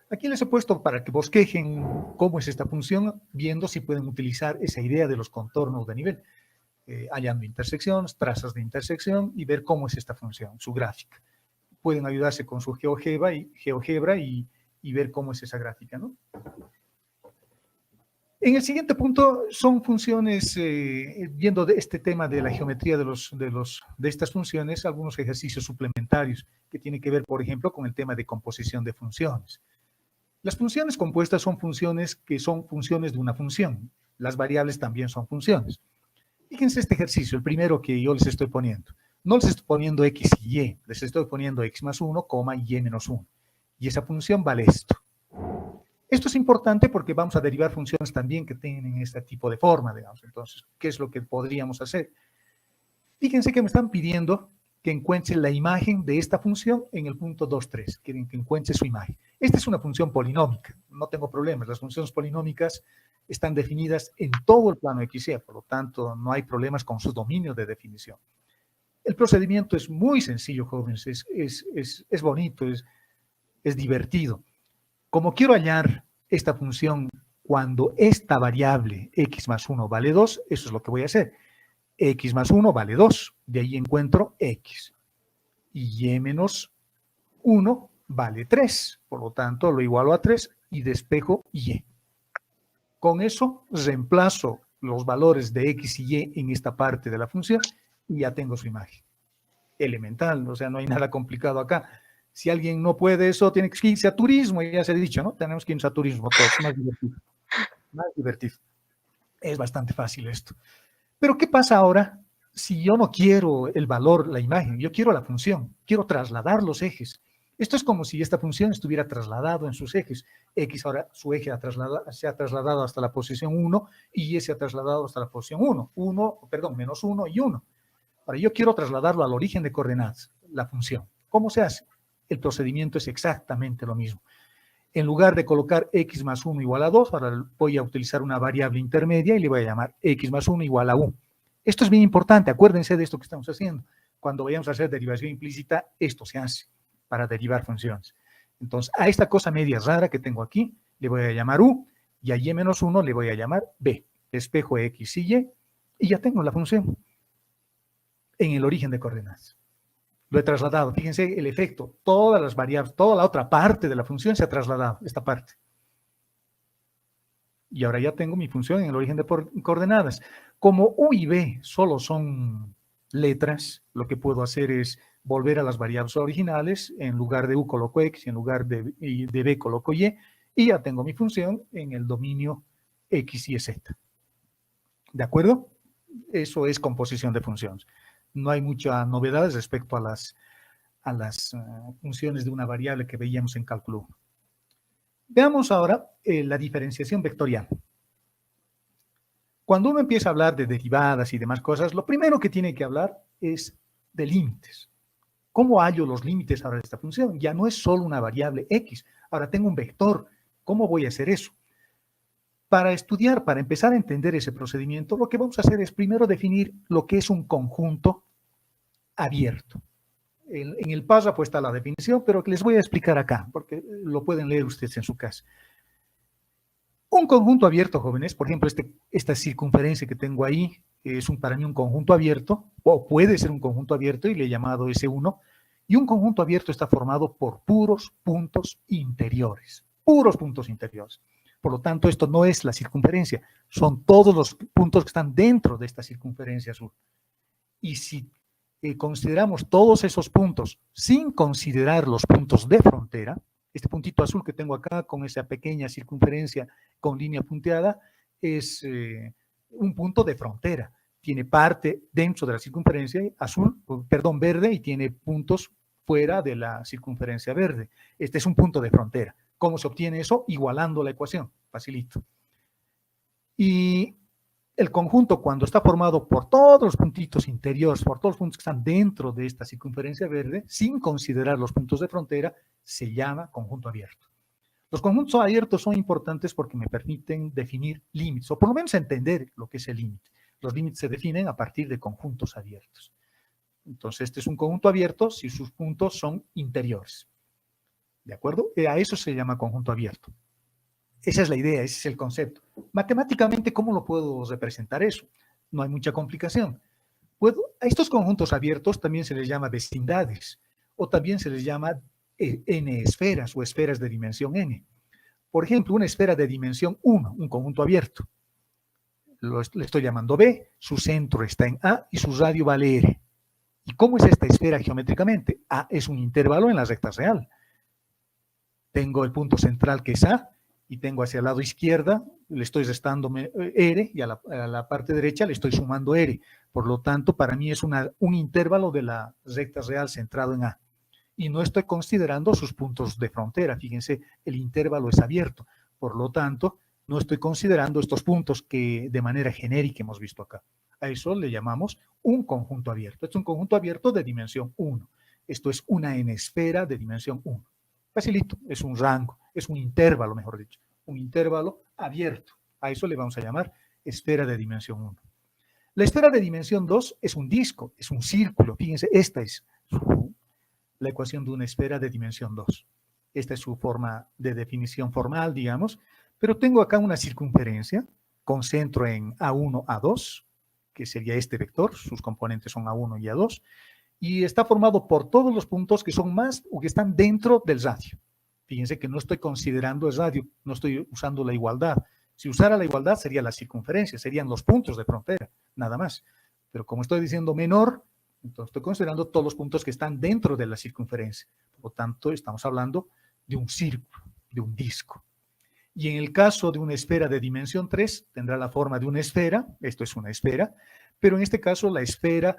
A: Aquí les he puesto para que bosquejen cómo es esta función, viendo si pueden utilizar esa idea de los contornos de nivel. Hallando intersecciones, trazas de intersección y ver cómo es esta función, su gráfica. Pueden ayudarse con su GeoGebra y ver cómo es esa gráfica, ¿no? En el siguiente punto son funciones, viendo este tema de la geometría de estas funciones, algunos ejercicios suplementarios que tienen que ver, por ejemplo, con el tema de composición de funciones. Las funciones compuestas son funciones que son funciones de una función. Las variables también son funciones. Fíjense este ejercicio, el primero que yo les estoy poniendo. No les estoy poniendo x y y, les estoy poniendo x más 1, y menos 1. Y esa función vale esto. Esto es importante porque vamos a derivar funciones también que tienen este tipo de forma, digamos. Entonces, ¿qué es lo que podríamos hacer? Fíjense que me están pidiendo que encuentre la imagen de esta función en el punto 2,3. Quieren que encuentre su imagen. Esta es una función polinómica. No tengo problemas. Las funciones polinómicas están definidas en todo el plano XY. Por lo tanto, no hay problemas con su dominio de definición. El procedimiento es muy sencillo, jóvenes. Es bonito, es divertido. Como quiero hallar esta función cuando esta variable x más 1 vale 2, eso es lo que voy a hacer. X más 1 vale 2, de ahí encuentro x. y y menos 1 vale 3. Por lo tanto, lo igualo a 3 y despejo y. Con eso reemplazo los valores de x y y en esta parte de la función y ya tengo su imagen. Elemental, o sea, no hay nada complicado acá. Si alguien no puede eso, tiene que irse a turismo, ya se ha dicho, ¿no? Tenemos que irnos a turismo todos, más divertido. Más divertido. Es bastante fácil esto. Pero ¿qué pasa ahora si yo no quiero el valor, la imagen? Yo quiero la función, quiero trasladar los ejes. Esto es como si esta función estuviera trasladado en sus ejes. X ahora su eje se ha trasladado hasta la posición 1 y Y se ha trasladado hasta la posición 1. Menos 1 y 1. Ahora yo quiero trasladarlo al origen de coordenadas, la función. ¿Cómo se hace? El procedimiento es exactamente lo mismo. En lugar de colocar x más 1 igual a 2, ahora voy a utilizar una variable intermedia y le voy a llamar x más 1 igual a 1. Esto es bien importante, acuérdense de esto que estamos haciendo. Cuando vayamos a hacer derivación implícita, esto se hace para derivar funciones. Entonces, a esta cosa media rara que tengo aquí, le voy a llamar u, y a y menos 1 le voy a llamar b. Despejo x y ya tengo la función en el origen de coordenadas. Lo he trasladado. Fíjense el efecto. Todas las variables, toda la otra parte de la función se ha trasladado, esta parte. Y ahora ya tengo mi función en el origen de coordenadas. Como u y b solo son letras, lo que puedo hacer es volver a las variables originales. En lugar de u coloco x, y en lugar de b coloco y ya tengo mi función en el dominio x y z. ¿De acuerdo? Eso es composición de funciones. No hay mucha novedad respecto a las funciones de una variable que veíamos en cálculo 1. Veamos ahora la diferenciación vectorial. Cuando uno empieza a hablar de derivadas y demás cosas, lo primero que tiene que hablar es de límites. ¿Cómo hallo los límites ahora de esta función? Ya no es solo una variable x, ahora tengo un vector. ¿Cómo voy a hacer eso? Para estudiar, para empezar a entender ese procedimiento, lo que vamos a hacer es primero definir lo que es un conjunto abierto. En el párrafo está la definición, pero que les voy a explicar acá, porque lo pueden leer ustedes en su casa. Un conjunto abierto, jóvenes, por ejemplo, esta circunferencia que tengo ahí, es para mí un conjunto abierto, o puede ser un conjunto abierto, y le he llamado S1, y un conjunto abierto está formado por puros puntos interiores. Puros puntos interiores. Por lo tanto, esto no es la circunferencia, son todos los puntos que están dentro de esta circunferencia azul. Y si consideramos todos esos puntos sin considerar los puntos de frontera, este puntito azul que tengo acá con esa pequeña circunferencia con línea punteada es un punto de frontera. Tiene parte dentro de la circunferencia verde y tiene puntos fuera de la circunferencia verde. Este es un punto de frontera. ¿Cómo se obtiene eso? Igualando la ecuación. Facilito. Y el conjunto, cuando está formado por todos los puntitos interiores, por todos los puntos que están dentro de esta circunferencia verde, sin considerar los puntos de frontera, se llama conjunto abierto. Los conjuntos abiertos son importantes porque me permiten definir límites, o por lo menos entender lo que es el límite. Los límites se definen a partir de conjuntos abiertos. Entonces, este es un conjunto abierto si sus puntos son interiores. ¿De acuerdo? A eso se llama conjunto abierto. Esa es la idea, ese es el concepto. Matemáticamente, ¿cómo lo puedo representar eso? No hay mucha complicación. A estos conjuntos abiertos también se les llama vecindades, o también se les llama n esferas o esferas de dimensión n. Por ejemplo, una esfera de dimensión 1, un conjunto abierto. Le estoy llamando B, su centro está en A y su radio vale R. ¿Y cómo es esta esfera geométricamente? A es un intervalo en la recta real. Tengo el punto central que es A, y tengo hacia el lado izquierda, le estoy restando R, y a la parte derecha le estoy sumando R. Por lo tanto, para mí es un intervalo de la recta real centrado en A. Y no estoy considerando sus puntos de frontera. Fíjense, el intervalo es abierto. Por lo tanto, no estoy considerando estos puntos que de manera genérica hemos visto acá. A eso le llamamos un conjunto abierto. Es un conjunto abierto de dimensión 1. Esto es una n-esfera de dimensión 1. Facilito, es un rango, es un intervalo, mejor dicho, un intervalo abierto. A eso le vamos a llamar esfera de dimensión 1. La esfera de dimensión 2 es un disco, es un círculo. Fíjense, esta es la ecuación de una esfera de dimensión 2. Esta es su forma de definición formal, digamos, pero tengo acá una circunferencia con centro en A1, A2, que sería este vector, sus componentes son A1 y A2, y está formado por todos los puntos que son más o que están dentro del radio. Fíjense que no estoy considerando el radio, no estoy usando la igualdad. Si usara la igualdad sería la circunferencia, serían los puntos de frontera, nada más. Pero como estoy diciendo menor, entonces estoy considerando todos los puntos que están dentro de la circunferencia. Por lo tanto, estamos hablando de un círculo, de un disco. Y en el caso de una esfera de dimensión 3, tendrá la forma de una esfera, esto es una esfera, pero en este caso la esfera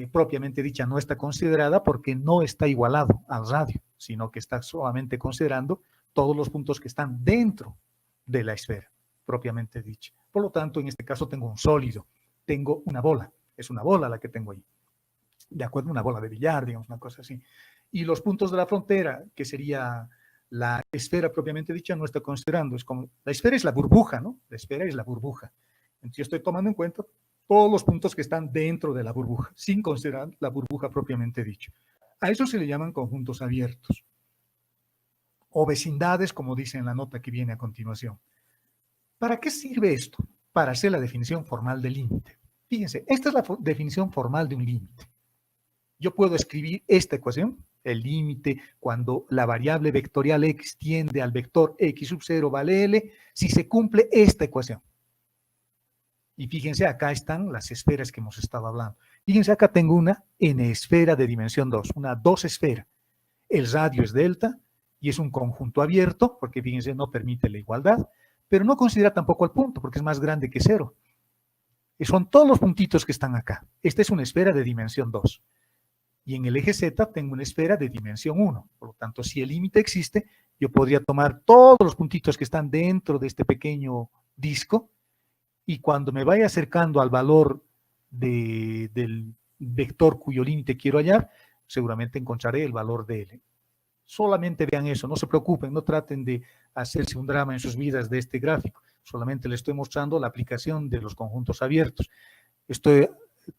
A: propiamente dicha no está considerada porque no está igualado al radio, sino que está solamente considerando todos los puntos que están dentro de la esfera, propiamente dicha. Por lo tanto, en este caso tengo un sólido, tengo una bola, es una bola la que tengo ahí, de acuerdo, una bola de billar, digamos, una cosa así. Y los puntos de la frontera, que sería la esfera propiamente dicha, no está considerando, es como, la esfera es la burbuja, ¿no? La esfera es la burbuja. Entonces yo estoy tomando en cuenta todos los puntos que están dentro de la burbuja, sin considerar la burbuja propiamente dicha. A eso se le llaman conjuntos abiertos, o vecindades, como dice en la nota que viene a continuación. ¿Para qué sirve esto? Para hacer la definición formal del límite. Fíjense, esta es la definición formal de un límite. Yo puedo escribir esta ecuación, el límite cuando la variable vectorial x tiende al vector x sub 0 vale L, si se cumple esta ecuación. Y fíjense, acá están las esferas que hemos estado hablando. Fíjense, acá tengo una n-esfera de dimensión 2, una 2 esfera. El radio es delta y es un conjunto abierto, porque fíjense, no permite la igualdad, pero no considera tampoco el punto, porque es más grande que 0. Y son todos los puntitos que están acá. Esta es una esfera de dimensión 2. Y en el eje Z tengo una esfera de dimensión 1. Por lo tanto, si el límite existe, yo podría tomar todos los puntitos que están dentro de este pequeño disco, y cuando me vaya acercando al valor del vector cuyo límite quiero hallar, seguramente encontraré el valor de L. Solamente vean eso, no se preocupen, no traten de hacerse un drama en sus vidas de este gráfico. Solamente les estoy mostrando la aplicación de los conjuntos abiertos. Estoy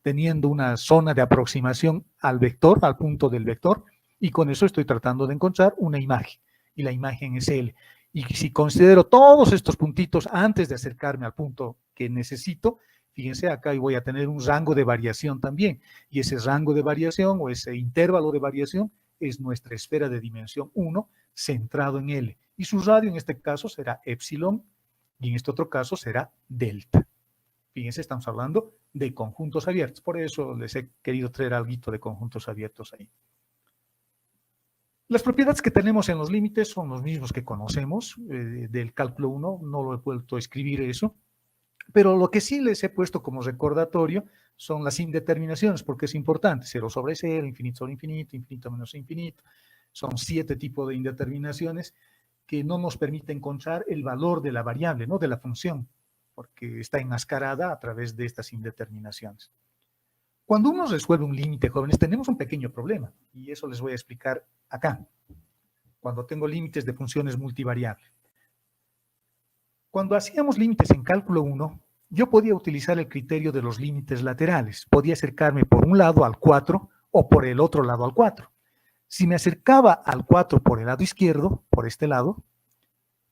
A: teniendo una zona de aproximación al vector, al punto del vector, y con eso estoy tratando de encontrar una imagen, y la imagen es L. Y si considero todos estos puntitos antes de acercarme al punto que necesito, fíjense, acá voy a tener un rango de variación también, y ese rango de variación o ese intervalo de variación es nuestra esfera de dimensión 1 centrado en L, y su radio en este caso será epsilon, y en este otro caso será delta. Fíjense, estamos hablando de conjuntos abiertos, por eso les he querido traer algo de conjuntos abiertos ahí. Las propiedades que tenemos en los límites son los mismos que conocemos del cálculo 1, no lo he vuelto a escribir eso, pero lo que sí les he puesto como recordatorio son las indeterminaciones, porque es importante, 0 sobre 0, infinito sobre infinito, infinito menos infinito, son 7 tipos de indeterminaciones que no nos permiten encontrar el valor de la variable, no de la función, porque está enmascarada a través de estas indeterminaciones. Cuando uno resuelve un límite, jóvenes, tenemos un pequeño problema, y eso les voy a explicar acá, cuando tengo límites de funciones multivariables. Cuando hacíamos límites en cálculo 1, yo podía utilizar el criterio de los límites laterales. Podía acercarme por un lado al 4 o por el otro lado al 4. Si me acercaba al 4 por el lado izquierdo, por este lado,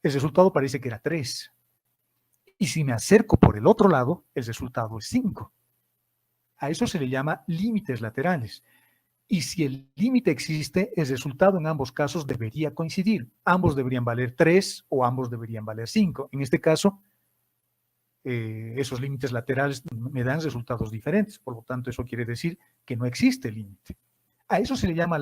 A: el resultado parece que era 3. Y si me acerco por el otro lado, el resultado es 5. A eso se le llama límites laterales. Y si el límite existe, el resultado en ambos casos debería coincidir. Ambos deberían valer 3 o ambos deberían valer 5. En este caso, esos límites laterales me dan resultados diferentes. Por lo tanto, eso quiere decir que no existe límite. A eso se le llama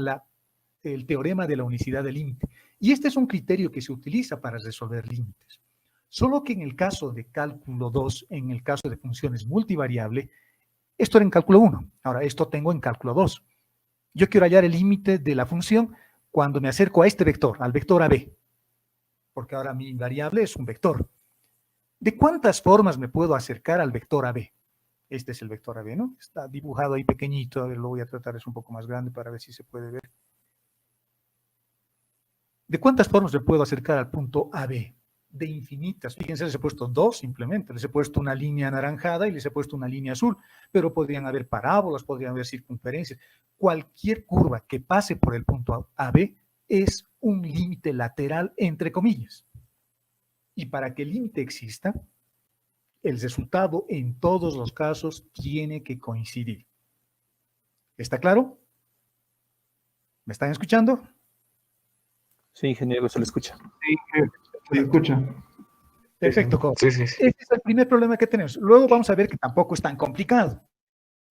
A: el teorema de la unicidad del límite. Y este es un criterio que se utiliza para resolver límites. Solo que en el caso de cálculo 2, en el caso de funciones multivariable, esto era en cálculo 1. Ahora, esto tengo en cálculo 2. Yo quiero hallar el límite de la función cuando me acerco a este vector, al vector AB. Porque ahora mi variable es un vector. ¿De cuántas formas me puedo acercar al vector AB? Este es el vector AB, ¿no? Está dibujado ahí pequeñito. A ver, lo voy a tratar, es un poco más grande para ver si se puede ver. ¿De cuántas formas me puedo acercar al punto AB? De infinitas. Fíjense, les he puesto 2 simplemente. Les he puesto una línea anaranjada y les he puesto una línea azul. Pero podrían haber parábolas, podrían haber circunferencias. Cualquier curva que pase por el punto AB es un límite lateral, entre comillas. Y para que el límite exista, el resultado en todos los casos tiene que coincidir. ¿Está claro? ¿Me están escuchando?
H: Sí, ingeniero, se le escucha.
C: Sí, se escucha.
A: Perfecto, Cobo.
J: Sí, sí.
A: Este es el primer problema que tenemos. Luego vamos a ver que tampoco es tan complicado.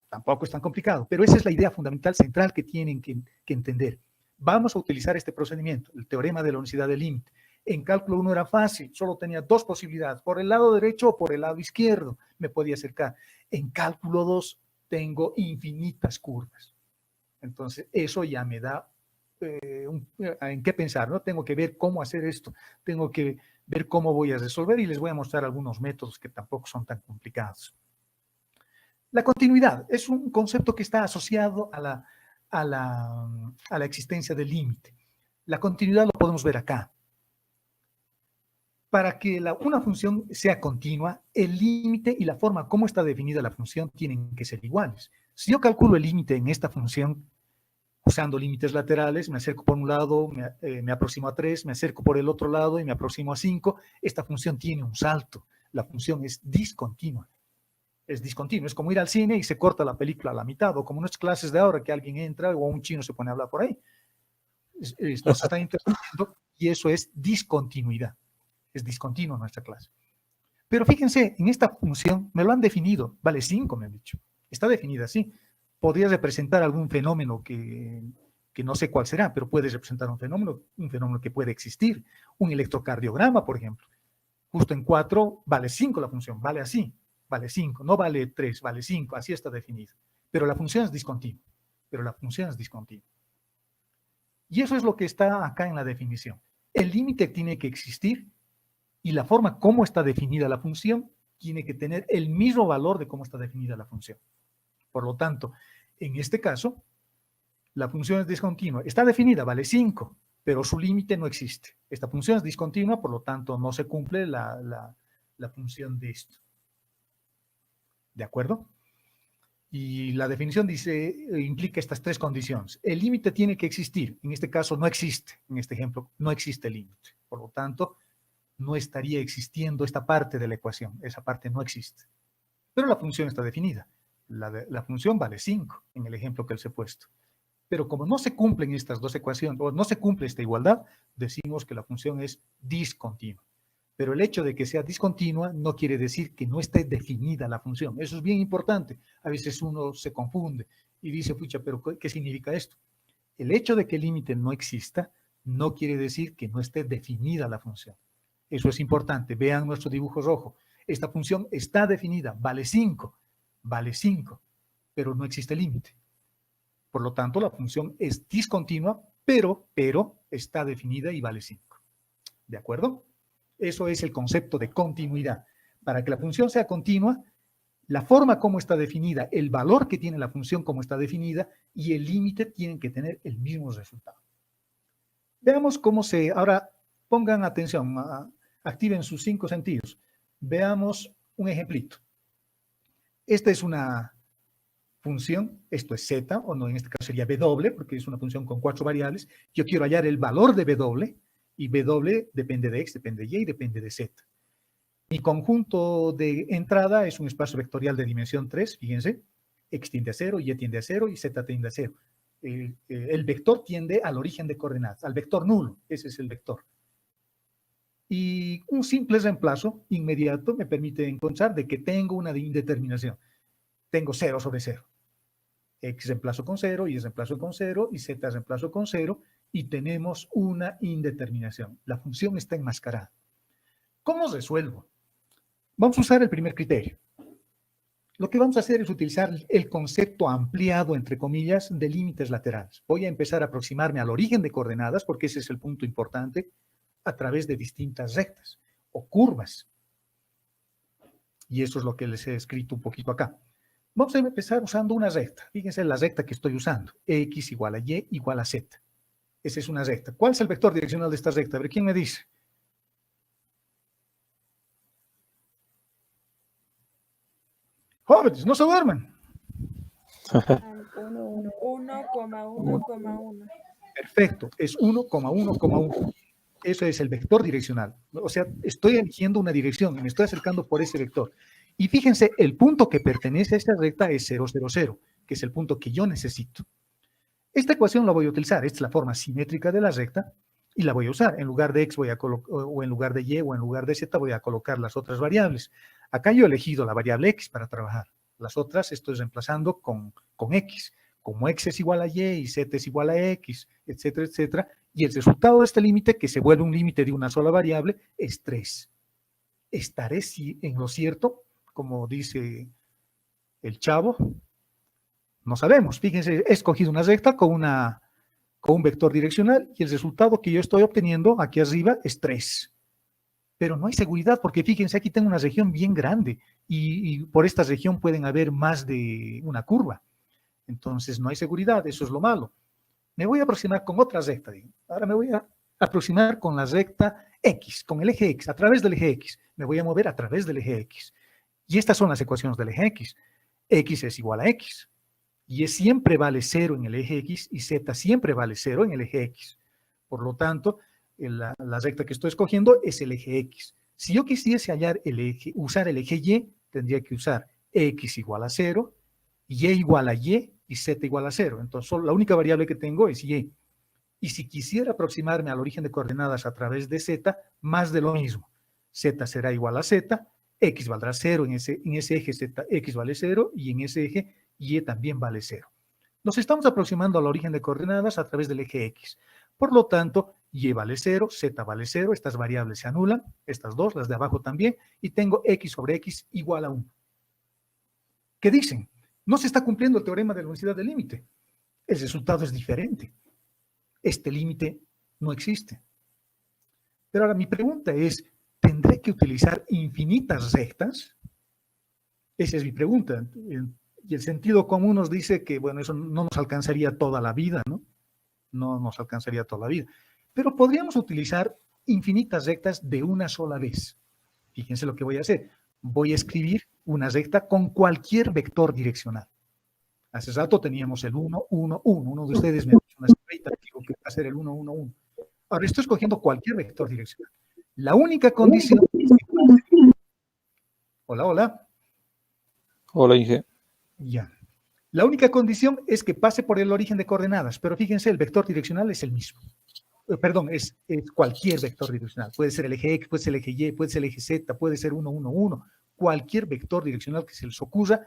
A: Tampoco es tan complicado, pero esa es la idea fundamental central que tienen que entender. Vamos a utilizar este procedimiento, el teorema de la unicidad del límite. En cálculo 1 era fácil, solo tenía dos posibilidades, por el lado derecho o por el lado izquierdo me podía acercar. En cálculo 2 tengo infinitas curvas. Entonces, eso ya me da en qué pensar, ¿no? Tengo que ver cómo hacer esto, tengo que ver cómo voy a resolver y les voy a mostrar algunos métodos que tampoco son tan complicados. La continuidad es un concepto que está asociado a la existencia del límite. La continuidad lo podemos ver acá. Para que una función sea continua, el límite y la forma como está definida la función tienen que ser iguales. Si yo calculo el límite en esta función, usando límites laterales, me acerco por un lado, me aproximo a 3, me acerco por el otro lado y me aproximo a 5, esta función tiene un salto. La función es discontinua. Es discontinuo, es como ir al cine y se corta la película a la mitad, o como nuestras clases de ahora que alguien entra o un chino se pone a hablar por ahí. Nos está interrumpiendo y eso es discontinuidad. Es discontinuo nuestra clase. Pero fíjense, en esta función me lo han definido, vale 5 me han dicho. Está definida así. Podría representar algún fenómeno que no sé cuál será, pero puede representar un fenómeno que puede existir. Un electrocardiograma, por ejemplo. Justo en 4 vale 5 la función, vale así. Vale 5, no vale 3, vale 5, así está definido. Pero la función es discontinua. Y eso es lo que está acá en la definición. El límite tiene que existir y la forma como está definida la función tiene que tener el mismo valor de cómo está definida la función. Por lo tanto, en este caso, la función es discontinua. Está definida, vale 5, pero su límite no existe. Esta función es discontinua, por lo tanto, no se cumple la función de esto. ¿De acuerdo? Y la definición implica estas tres condiciones. El límite tiene que existir. En este caso no existe. En este ejemplo no existe el límite. Por lo tanto, no estaría existiendo esta parte de la ecuación. Esa parte no existe. Pero la función está definida. La función vale 5 en el ejemplo que les he puesto. Pero como no se cumplen estas dos ecuaciones, o no se cumple esta igualdad, decimos que la función es discontinua. Pero el hecho de que sea discontinua no quiere decir que no esté definida la función. Eso es bien importante. A veces uno se confunde y dice, pucha, pero ¿qué significa esto? El hecho de que el límite no exista no quiere decir que no esté definida la función. Eso es importante. Vean nuestro dibujo rojo. Esta función está definida, vale 5, pero no existe límite. Por lo tanto, la función es discontinua, pero está definida y vale 5. ¿De acuerdo? Eso es el concepto de continuidad. Para que la función sea continua, la forma como está definida, el valor que tiene la función como está definida y el límite tienen que tener el mismo resultado. Veamos cómo ahora pongan atención, activen sus 5 sentidos. Veamos un ejemplito. Esta es una función, esto es z, o no, en este caso sería w, porque es una función con 4 variables. Yo quiero hallar el valor de w, y w depende de x, depende de y, depende de z. Mi conjunto de entrada es un espacio vectorial de dimensión 3, fíjense, x tiende a 0, y tiende a 0, y z tiende a 0. El vector tiende al origen de coordenadas, al vector nulo, ese es el vector. Y un simple reemplazo inmediato me permite encontrar de que tengo una indeterminación. Tengo 0 sobre 0. X reemplazo con 0, Y reemplazo con 0, y Z reemplazo con 0, y tenemos una indeterminación. La función está enmascarada. ¿Cómo resuelvo? Vamos a usar el primer criterio. Lo que vamos a hacer es utilizar el concepto ampliado, entre comillas, de límites laterales. Voy a empezar a aproximarme al origen de coordenadas, porque ese es el punto importante, a través de distintas rectas o curvas. Y eso es lo que les he escrito un poquito acá. Vamos a empezar usando una recta. Fíjense la recta que estoy usando. X igual a Y igual a Z. Esa es una recta. ¿Cuál es el vector direccional de esta recta? A ver, ¿quién me dice? Jóvenes, no se duerman.
F: 1,1,1.
A: Perfecto, es 1,1,1. Eso es el vector direccional. O sea, estoy eligiendo una dirección y me estoy acercando por ese vector. Y fíjense, el punto que pertenece a esta recta es 0, 0, 0, que es el punto que yo necesito. Esta ecuación la voy a utilizar, esta es la forma simétrica de la recta, y la voy a usar. En lugar de x voy a o en lugar de y o en lugar de z voy a colocar las otras variables. Acá yo he elegido la variable x para trabajar. Las otras estoy reemplazando con x. Como x es igual a y z es igual a x, etcétera, etcétera. Y el resultado de este límite, que se vuelve un límite de una sola variable, es 3. ¿Estaré en lo cierto? Como dice el chavo. No sabemos. Fíjense, he escogido una recta con un vector direccional y el resultado que yo estoy obteniendo aquí arriba es 3. Pero no hay seguridad porque fíjense, aquí tengo una región bien grande y por esta región pueden haber más de una curva. Entonces no hay seguridad, eso es lo malo. Me voy a aproximar con otra recta. Ahora me voy a aproximar con la recta X, con el eje X, a través del eje X. Me voy a mover a través del eje X. Y estas son las ecuaciones del eje X. X es igual a X. Y siempre vale 0 en el eje X y Z siempre vale 0 en el eje X. Por lo tanto, la recta que estoy escogiendo es el eje X. Si yo quisiese usar el eje Y, tendría que usar X igual a 0, Y igual a Y y Z igual a 0. Entonces, la única variable que tengo es Y. Y si quisiera aproximarme al origen de coordenadas a través de Z, más de lo mismo. Z será igual a Z, X valdrá 0 en ese eje Z, X vale 0, y en ese eje Y también vale 0. Nos estamos aproximando al origen de coordenadas a través del eje X. Por lo tanto, Y vale 0, Z vale 0, estas variables se anulan, estas dos, las de abajo también, y tengo X sobre X igual a 1. ¿Qué dicen? No se está cumpliendo el teorema de la unicidad del límite. El resultado es diferente. Este límite no existe. Pero ahora mi pregunta es, ¿tendré que utilizar infinitas rectas? Esa es mi pregunta. Y el sentido común nos dice que, bueno, eso no nos alcanzaría toda la vida, ¿no? No nos alcanzaría toda la vida. Pero podríamos utilizar infinitas rectas de una sola vez. Fíjense lo que voy a hacer. Voy a escribir una recta con cualquier vector direccional. Hace rato teníamos el 1, 1, 1. Uno de ustedes me dijo una escrita, digo que va a ser el 1, 1, 1. Ahora estoy escogiendo cualquier vector direccional. La única condición es que pase. Hola, hola.
H: Hola, Inge.
A: Ya. La única condición es que pase por el origen de coordenadas, pero fíjense, el vector direccional es el mismo. Perdón, es cualquier vector direccional. Puede ser el eje X, puede ser el eje Y, puede ser el eje Z, puede ser 1, 1, 1. Cualquier vector direccional que se les ocurra,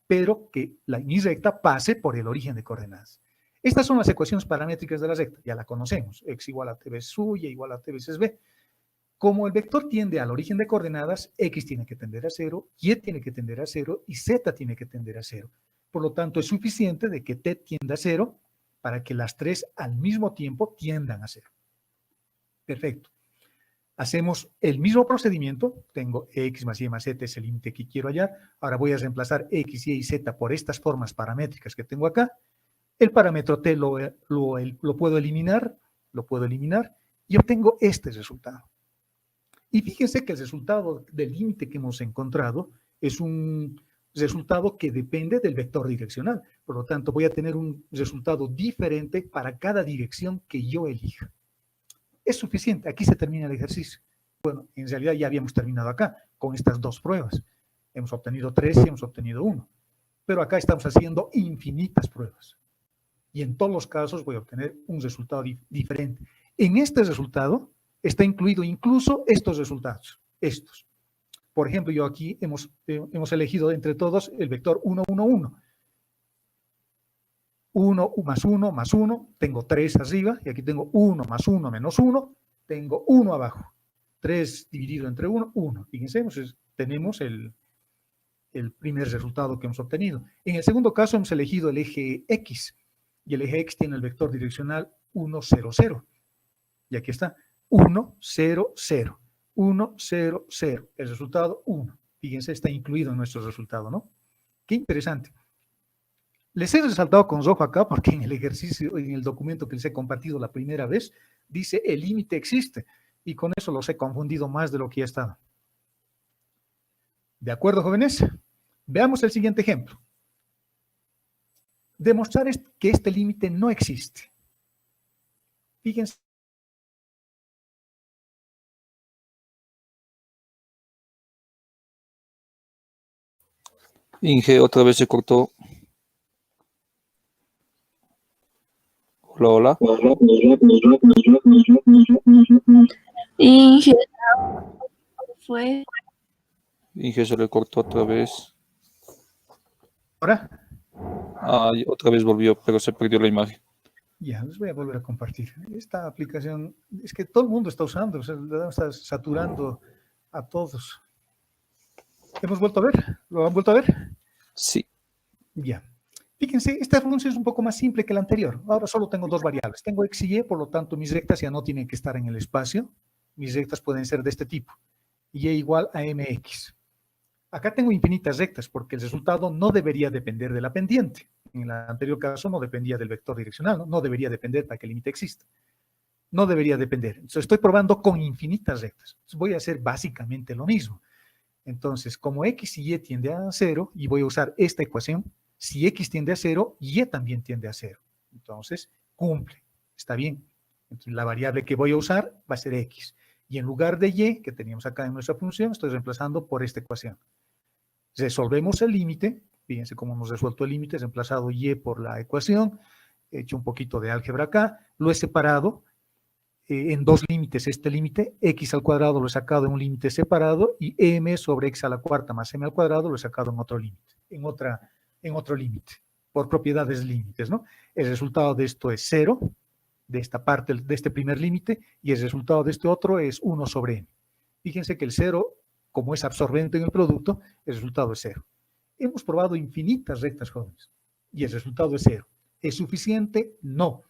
A: pero que mi recta pase por el origen de coordenadas. Estas son las ecuaciones paramétricas de la recta, ya la conocemos. X igual a T veces U, Y igual a T veces B. Como el vector tiende al origen de coordenadas, X tiene que tender a 0, Y tiene que tender a 0 y Z tiene que tender a 0. Por lo tanto, es suficiente de que T tienda a 0 para que las tres al mismo tiempo tiendan a 0. Perfecto. Hacemos el mismo procedimiento. Tengo X más Y más Z es el límite que quiero hallar. Ahora voy a reemplazar X, Y y Z por estas formas paramétricas que tengo acá. El parámetro T lo puedo eliminar, y obtengo este resultado. Y fíjense que el resultado del límite que hemos encontrado es un resultado que depende del vector direccional. Por lo tanto, voy a tener un resultado diferente para cada dirección que yo elija. Es suficiente. Aquí se termina el ejercicio. Bueno, en realidad ya habíamos terminado acá con estas dos pruebas. Hemos obtenido 3 y hemos obtenido 1. Pero acá estamos haciendo infinitas pruebas. Y en todos los casos voy a obtener un resultado diferente. En este resultado está incluido incluso estos resultados. Estos. Por ejemplo, yo aquí hemos elegido entre todos el vector 1, 1, 1. 1 más 1, tengo 3 arriba, y aquí tengo 1 más 1 menos 1, tengo 1 abajo. 3 dividido entre 1, 1. Fíjense, entonces tenemos el primer resultado que hemos obtenido. En el segundo caso hemos elegido el eje X, y el eje X tiene el vector direccional 1, 0, 0. Y aquí está, 1, 0, 0. 1, 0, 0. El resultado 1. Fíjense, está incluido en nuestro resultado, ¿no? Qué interesante. Les he resaltado con rojo acá porque en el ejercicio, en el documento que les he compartido la primera vez, dice el límite existe. Y con eso los he confundido más de lo que ya estaba. ¿De acuerdo, jóvenes? Veamos el siguiente ejemplo. Demostrar que este límite no existe. Fíjense.
H: Inge, otra vez se cortó. Hola, hola.
F: Inge, fue.
H: Inge se le cortó otra vez.
A: ¿Ahora?
H: Ah, otra vez volvió, pero se perdió la imagen.
A: Ya, les voy a volver a compartir. Esta aplicación es que todo el mundo está usando, o sea, le está saturando a todos. ¿Hemos vuelto a ver? ¿Lo han vuelto a ver?
H: Sí.
A: Ya. Fíjense, esta función es un poco más simple que la anterior. Ahora solo tengo dos variables. Tengo x y, por lo tanto mis rectas ya no tienen que estar en el espacio. Mis rectas pueden ser de este tipo. Y igual a mx. Acá tengo infinitas rectas porque el resultado no debería depender de la pendiente. En el anterior caso no dependía del vector direccional, ¿no? No debería depender para que el límite exista. No debería depender. Entonces estoy probando con infinitas rectas. Entonces, voy a hacer básicamente lo mismo. Entonces, como x y tiende a 0, y voy a usar esta ecuación, si x tiende a 0, y también tiende a 0. Entonces, cumple. Está bien. Entonces, la variable que voy a usar va a ser x. Y en lugar de y, que teníamos acá en nuestra función, estoy reemplazando por esta ecuación. Resolvemos el límite. Fíjense cómo hemos resuelto el límite. He reemplazado y por la ecuación. He hecho un poquito de álgebra acá. Lo he separado en dos límites. Este límite, x al cuadrado, lo he sacado en un límite separado. Y m sobre x a la cuarta más m al cuadrado lo he sacado en otro límite. En otro límite. Por propiedades límites, ¿no? El resultado de esto es 0. De esta parte, de este primer límite. Y el resultado de este otro es 1 sobre m. Fíjense que el 0, como es absorbente en el producto, el resultado es 0. Hemos probado infinitas rectas, jóvenes, y el resultado es 0. ¿Es suficiente? No,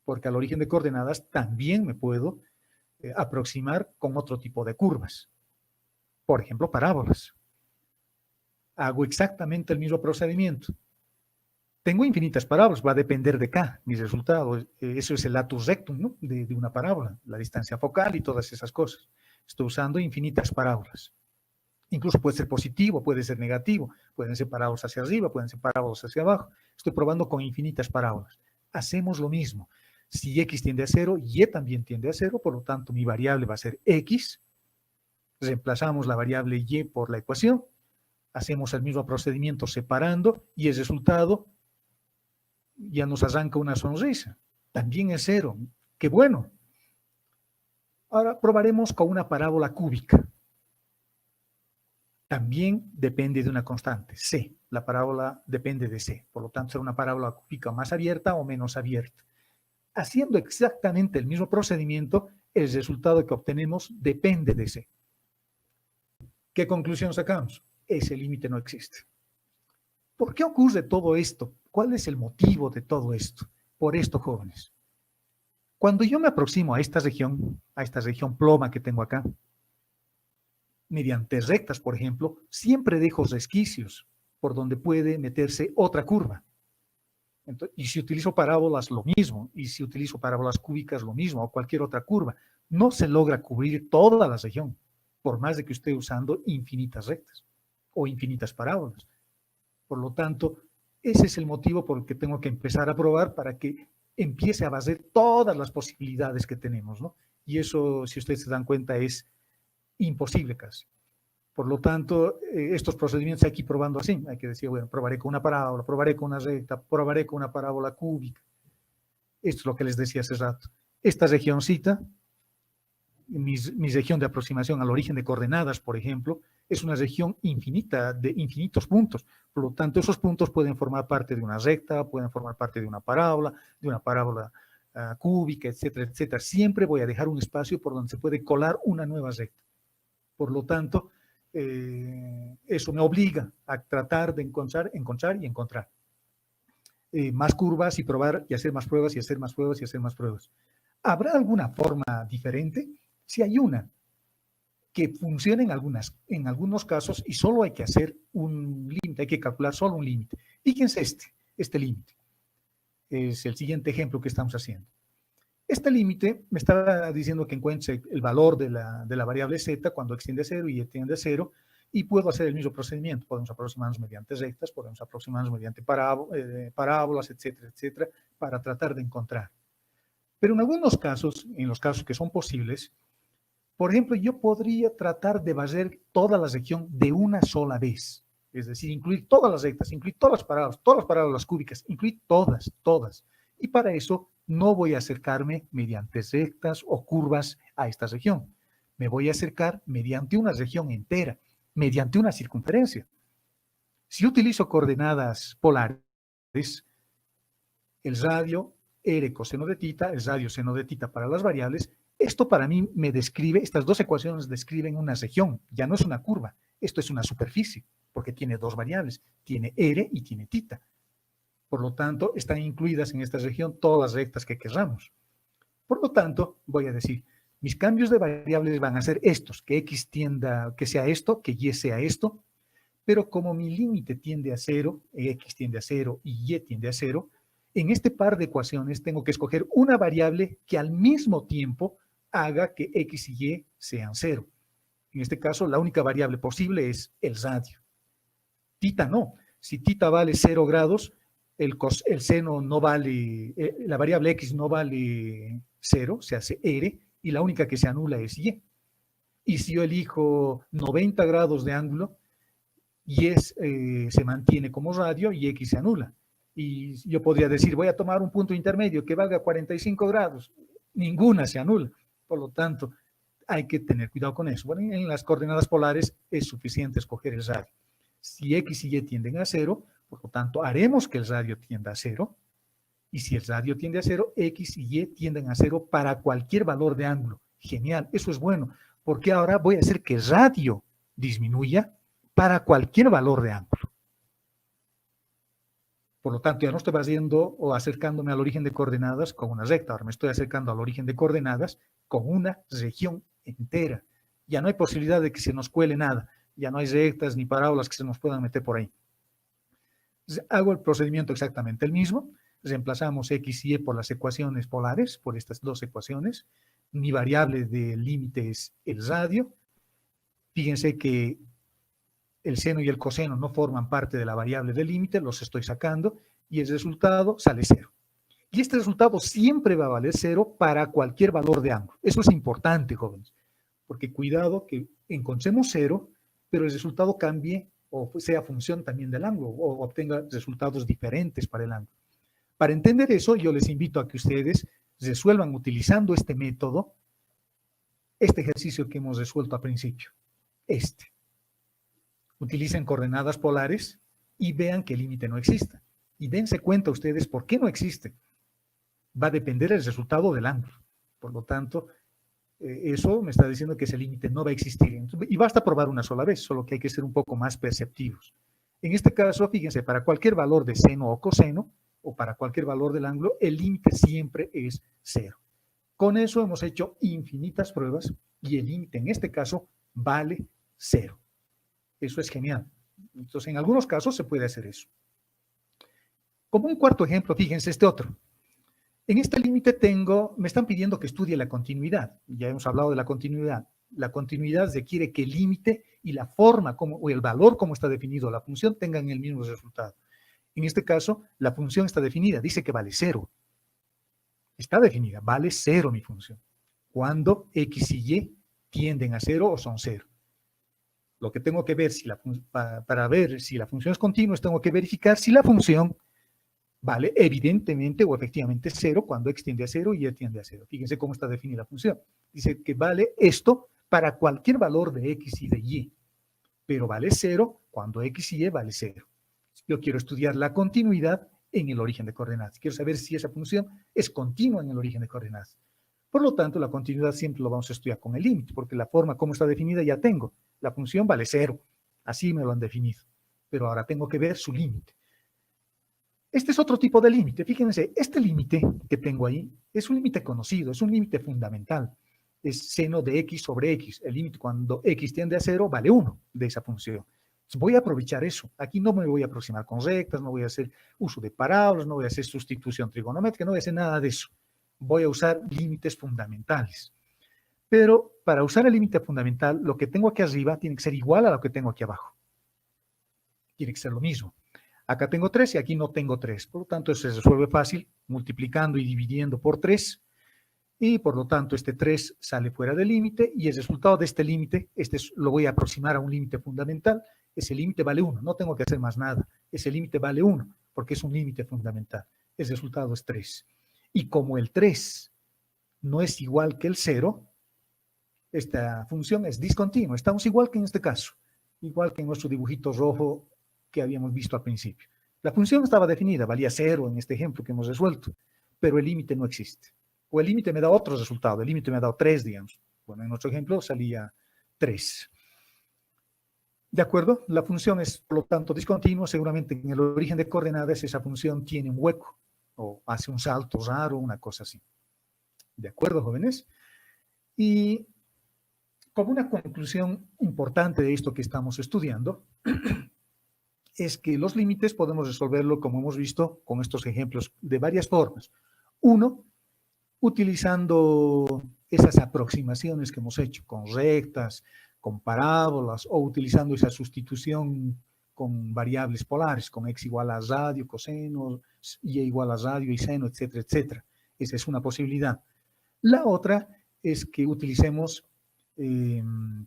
A: porque al origen de coordenadas también me puedo aproximar con otro tipo de curvas. Por ejemplo, parábolas. Hago exactamente el mismo procedimiento. Tengo infinitas parábolas, va a depender de K, mi resultado. Eso es el latus rectum, ¿no? de una parábola, la distancia focal y todas esas cosas. Estoy usando infinitas parábolas. Incluso puede ser positivo, puede ser negativo, pueden ser parábolas hacia arriba, pueden ser parábolas hacia abajo. Estoy probando con infinitas parábolas. Hacemos lo mismo. Si x tiende a 0, y también tiende a 0, por lo tanto mi variable va a ser x. Reemplazamos la variable y por la ecuación. Hacemos el mismo procedimiento separando y el resultado ya nos arranca una sonrisa. También es 0. ¡Qué bueno! Ahora probaremos con una parábola cúbica. También depende de una constante, c. La parábola depende de c. Por lo tanto, será una parábola cúbica más abierta o menos abierta. Haciendo exactamente el mismo procedimiento, el resultado que obtenemos depende de c. ¿Qué conclusión sacamos? Ese límite no existe. ¿Por qué ocurre todo esto? ¿Cuál es el motivo de todo esto? Por esto, jóvenes. Cuando yo me aproximo a esta región ploma que tengo acá, mediante rectas, por ejemplo, siempre dejo resquicios por donde puede meterse otra curva. Entonces, y si utilizo parábolas, lo mismo. Y si utilizo parábolas cúbicas, lo mismo, o cualquier otra curva. No se logra cubrir toda la región, por más de que esté usando infinitas rectas o infinitas parábolas. Por lo tanto, ese es el motivo por el que tengo que empezar a probar para que empiece a barrer todas las posibilidades que tenemos, ¿no? Y eso, si ustedes se dan cuenta, es imposible casi. Por lo tanto, estos procedimientos hay que ir probando así. Hay que decir, bueno, probaré con una parábola, probaré con una recta, probaré con una parábola cúbica. Esto es lo que les decía hace rato. Esta regioncita, mi región de aproximación al origen de coordenadas, por ejemplo, es una región infinita, de infinitos puntos. Por lo tanto, esos puntos pueden formar parte de una recta, pueden formar parte de una parábola cúbica, etcétera, etcétera. Siempre voy a dejar un espacio por donde se puede colar una nueva recta. Por lo tanto, eso me obliga a tratar de encontrar y encontrar más curvas y probar y hacer más pruebas y hacer más pruebas y hacer más pruebas. ¿Habrá alguna forma diferente? Sí hay una que funciona en algunos casos y solo hay que hacer un límite, hay que calcular solo un límite. Fíjense este límite. Es el siguiente ejemplo que estamos haciendo. Este límite me está diciendo que encuentre el valor de la variable z cuando x tiende a 0 y y tiende a 0, y puedo hacer el mismo procedimiento. Podemos aproximarnos mediante rectas, podemos aproximarnos mediante parábolas, etcétera, etcétera, para tratar de encontrar. Pero en algunos casos, en los casos que son posibles, por ejemplo, yo podría tratar de barrer toda la región de una sola vez. Es decir, incluir todas las rectas, incluir todas las parábolas cúbicas, incluir todas. Y para eso no voy a acercarme mediante rectas o curvas a esta región. Me voy a acercar mediante una región entera, mediante una circunferencia. Si utilizo coordenadas polares, el radio R coseno de tita, el radio seno de tita para las variables, esto para mí me describe, estas dos ecuaciones describen una región, ya no es una curva, esto es una superficie, porque tiene dos variables, tiene R y tiene tita. Por lo tanto, están incluidas en esta región todas las rectas que querramos. Por lo tanto, voy a decir, mis cambios de variables van a ser estos, que X tienda, que sea esto, que Y sea esto, pero como mi límite tiende a 0, X tiende a 0 y Y tiende a 0, en este par de ecuaciones tengo que escoger una variable que al mismo tiempo haga que X y Y sean 0. En este caso, la única variable posible es el radio. Tita no. Si tita vale 0 grados, el seno no vale, la variable X no vale 0, se hace R, y la única que se anula es Y. Y si yo elijo 90 grados de ángulo, Y se mantiene como radio y X se anula. Y yo podría decir, voy a tomar un punto intermedio que valga 45 grados. Ninguna se anula. Por lo tanto, hay que tener cuidado con eso. Bueno, en las coordenadas polares es suficiente escoger el radio. Si X y Y tienden a 0, por lo tanto, haremos que el radio tienda a 0. Y si el radio tiende a 0, X y Y tienden a 0 para cualquier valor de ángulo. Genial, eso es bueno, porque ahora voy a hacer que el radio disminuya para cualquier valor de ángulo. Por lo tanto, ya no estoy haciendo o acercándome al origen de coordenadas con una recta, ahora me estoy acercando al origen de coordenadas con una región entera. Ya no hay posibilidad de que se nos cuele nada, ya no hay rectas ni parábolas que se nos puedan meter por ahí. Hago el procedimiento exactamente el mismo, reemplazamos X y Y por las ecuaciones polares, por estas dos ecuaciones. Mi variable de límite es el radio. Fíjense que el seno y el coseno no forman parte de la variable de límite, los estoy sacando, y el resultado sale 0. Y este resultado siempre va a valer 0 para cualquier valor de ángulo. Eso es importante, jóvenes, porque cuidado que encontremos 0, pero el resultado cambie o sea función también del ángulo, o obtenga resultados diferentes para el ángulo. Para entender eso, yo les invito a que ustedes resuelvan utilizando este método, este ejercicio que hemos resuelto al principio, Utilicen coordenadas polares y vean que el límite no existe. Y dense cuenta ustedes por qué no existe. Va a depender del resultado del ángulo. Por lo tanto, eso me está diciendo que ese límite no va a existir. Y basta probar una sola vez, solo que hay que ser un poco más perceptivos. En este caso, fíjense, para cualquier valor de seno o coseno, o para cualquier valor del ángulo, el límite siempre es 0. Con eso hemos hecho infinitas pruebas y el límite en este caso vale 0. Eso es genial. Entonces, en algunos casos se puede hacer eso. Como un cuarto ejemplo, fíjense este otro. En este límite me están pidiendo que estudie la continuidad. Ya hemos hablado de la continuidad. La continuidad requiere que el límite y la forma o el valor como está definido la función tengan el mismo resultado. En este caso, la función está definida, dice que vale 0. Está definida, vale 0 mi función. Cuando X y Y tienden a 0 o son 0. Lo que tengo que ver, para ver si la función es continua, tengo que verificar si la función vale evidentemente o efectivamente 0 cuando X tiende a 0 y Y tiende a 0. Fíjense cómo está definida la función. Dice que vale esto para cualquier valor de X y de Y, pero vale 0 cuando X y Y vale 0. Yo quiero estudiar la continuidad en el origen de coordenadas. Quiero saber si esa función es continua en el origen de coordenadas. Por lo tanto, la continuidad siempre lo vamos a estudiar con el límite, porque la forma como está definida ya tengo. La función vale 0. Así me lo han definido. Pero ahora tengo que ver su límite. Este es otro tipo de límite. Fíjense, este límite que tengo ahí es un límite conocido, es un límite fundamental. Es seno de X sobre X. El límite cuando X tiende a 0 vale 1 de esa función. Entonces voy a aprovechar eso. Aquí no me voy a aproximar con rectas, no voy a hacer uso de parábolas, no voy a hacer sustitución trigonométrica, no voy a hacer nada de eso. Voy a usar límites fundamentales. Pero para usar el límite fundamental, lo que tengo aquí arriba tiene que ser igual a lo que tengo aquí abajo. Tiene que ser lo mismo. Acá tengo 3 y aquí no tengo 3. Por lo tanto, eso se resuelve fácil, multiplicando y dividiendo por 3. Y por lo tanto, este 3 sale fuera del límite y el resultado de este límite, lo voy a aproximar a un límite fundamental. Ese límite vale 1. No tengo que hacer más nada. Ese límite vale 1. porque es un límite fundamental. El resultado es 3. Y como el 3 no es igual que el 0, esta función es discontinua. Estamos igual que en este caso, igual que en nuestro dibujito rojo que habíamos visto al principio. La función estaba definida, valía 0 en este ejemplo que hemos resuelto, pero el límite no existe. O el límite me da otro resultado, el límite me ha dado 3, digamos. Bueno, en nuestro ejemplo salía 3. ¿De acuerdo? La función es, por lo tanto, discontinua. Seguramente en el origen de coordenadas esa función tiene un hueco o hace un salto raro, una cosa así. ¿De acuerdo, jóvenes? Y como una conclusión importante de esto que estamos estudiando, es que los límites podemos resolverlo, como hemos visto, con estos ejemplos de varias formas. Uno, utilizando esas aproximaciones que hemos hecho con rectas, con parábolas, o utilizando esa sustitución con variables polares, con x igual a radio, coseno, y igual a radio y seno, etcétera, etcétera. Esa es una posibilidad. La otra es que utilicemos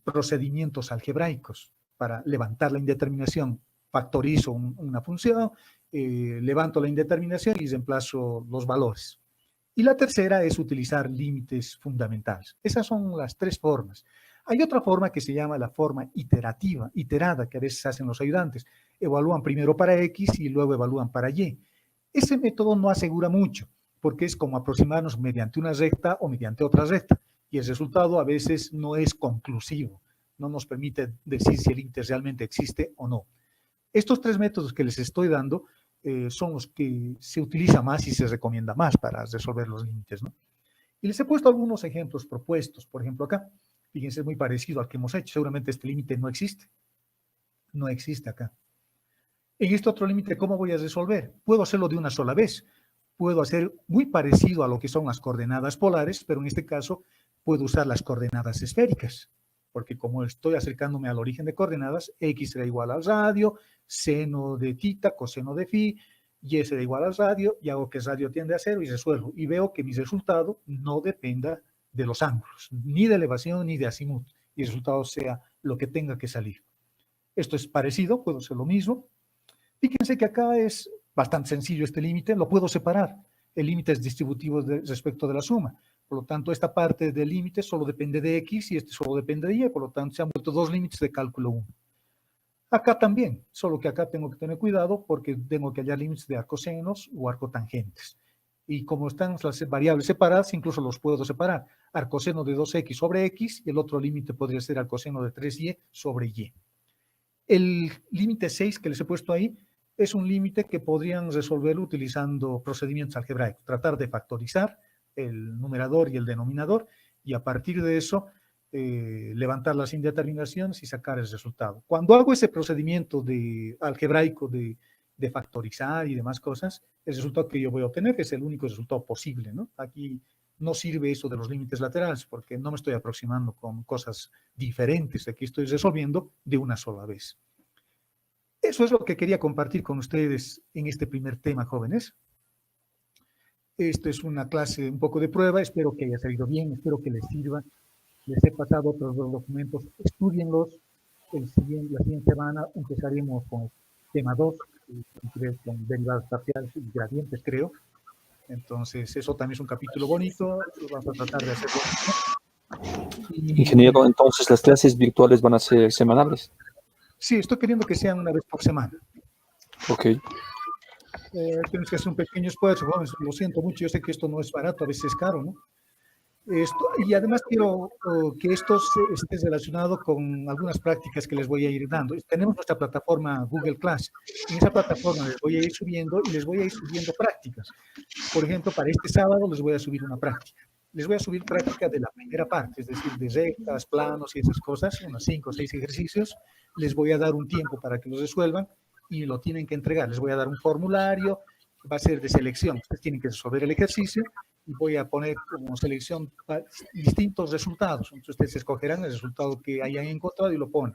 A: procedimientos algebraicos para levantar la indeterminación. Factorizo una función, levanto la indeterminación y reemplazo los valores. Y la tercera es utilizar límites fundamentales. Esas son las 3 formas. Hay otra forma que se llama la forma iterativa, iterada, que a veces hacen los ayudantes. Evalúan primero para X y luego evalúan para Y. Ese método no asegura mucho, porque es como aproximarnos mediante una recta o mediante otra recta. Y el resultado a veces no es conclusivo. No nos permite decir si el límite realmente existe o no. Estos 3 métodos que les estoy dando son los que se utiliza más y se recomienda más para resolver los límites, ¿no? Y les he puesto algunos ejemplos propuestos. Por ejemplo, acá, fíjense, es muy parecido al que hemos hecho. Seguramente este límite no existe. No existe acá. En este otro límite, ¿cómo voy a resolver? Puedo hacerlo de una sola vez. Puedo hacer muy parecido a lo que son las coordenadas polares, pero en este caso puedo usar las coordenadas esféricas, porque como estoy acercándome al origen de coordenadas, x será igual al radio, seno de tita, coseno de phi, y será igual al radio, y hago que el radio tiende a 0 y resuelvo. Y veo que mi resultado no dependa de los ángulos, ni de elevación ni de azimut, y el resultado sea lo que tenga que salir. Esto es parecido, puedo hacer lo mismo. Fíjense que acá es bastante sencillo este límite, lo puedo separar. El límite es distributivo respecto de la suma. Por lo tanto, esta parte del límite solo depende de x y este solo depende de y. Por lo tanto, se han vuelto 2 límites de cálculo 1. Acá también, solo que acá tengo que tener cuidado porque tengo que hallar límites de arcosenos o arcotangentes. Y como están las variables separadas, incluso los puedo separar. Arcoseno de 2x sobre x y el otro límite podría ser arcoseno de 3y sobre y. El límite 6 que les he puesto ahí es un límite que podrían resolverlo utilizando procedimientos algebraicos. Tratar de factorizar el numerador y el denominador y a partir de eso levantar las indeterminaciones y sacar el resultado. Cuando hago ese procedimiento algebraico de factorizar y demás cosas, el resultado que yo voy a obtener es el único resultado posible, ¿no? Aquí no sirve eso de los límites laterales porque no me estoy aproximando con cosas diferentes. Aquí estoy resolviendo de una sola vez. Eso es lo que quería compartir con ustedes en este primer tema, jóvenes. Esto es una clase un poco de prueba, espero que haya salido bien, espero que les sirva. Les he pasado otros 2 documentos, estudienlos. La siguiente semana empezaremos con el tema 2, con derivadas parciales y gradientes, creo. Entonces, eso también es un capítulo bonito, lo vamos a tratar de hacerlo.
H: Ingeniero, entonces las clases virtuales van a ser semanales.
A: Sí, estoy queriendo que sean una vez por semana.
H: Ok.
A: Tienes que hacer un pequeño esfuerzo, jóvenes, lo siento mucho, yo sé que esto no es barato, a veces es caro, ¿no? Y además quiero que esto esté relacionado con algunas prácticas que les voy a ir dando. Tenemos nuestra plataforma Google Class. En esa plataforma les voy a ir subiendo y les voy a ir subiendo prácticas. Por ejemplo, para este sábado les voy a subir una práctica. Les voy a subir práctica de la primera parte, es decir, de rectas, planos y esas cosas, unos 5 o 6 ejercicios. Les voy a dar un tiempo para que los resuelvan y lo tienen que entregar. Les voy a dar un formulario, va a ser de selección. Ustedes tienen que resolver el ejercicio y voy a poner como selección distintos resultados. Entonces ustedes escogerán el resultado que hayan encontrado y lo ponen.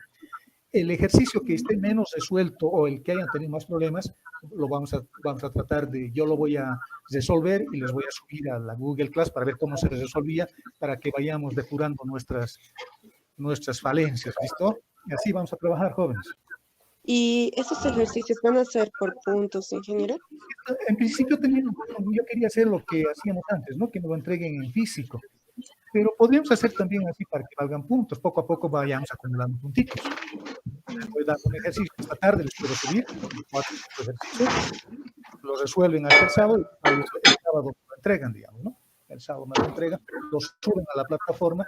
A: El ejercicio que esté menos resuelto o el que hayan tenido más problemas, lo vamos a tratar de, yo lo voy a resolver y les voy a subir a la Google Class para ver cómo se resolvía, para que vayamos depurando nuestras falencias, ¿listo? Y así vamos a trabajar, jóvenes.
E: ¿Y esos ejercicios van a ser por puntos, ingeniero?
A: En principio yo quería hacer lo que hacíamos antes, ¿no? Que me lo entreguen en físico. Pero podríamos hacer también así para que valgan puntos. Poco a poco vayamos acumulando puntitos. Les voy dando un ejercicio esta tarde, les puedo subir 4 ejercicios, lo resuelven hasta el sábado, y el sábado me lo entregan, digamos, ¿no? El sábado me lo entregan, los suben a la plataforma,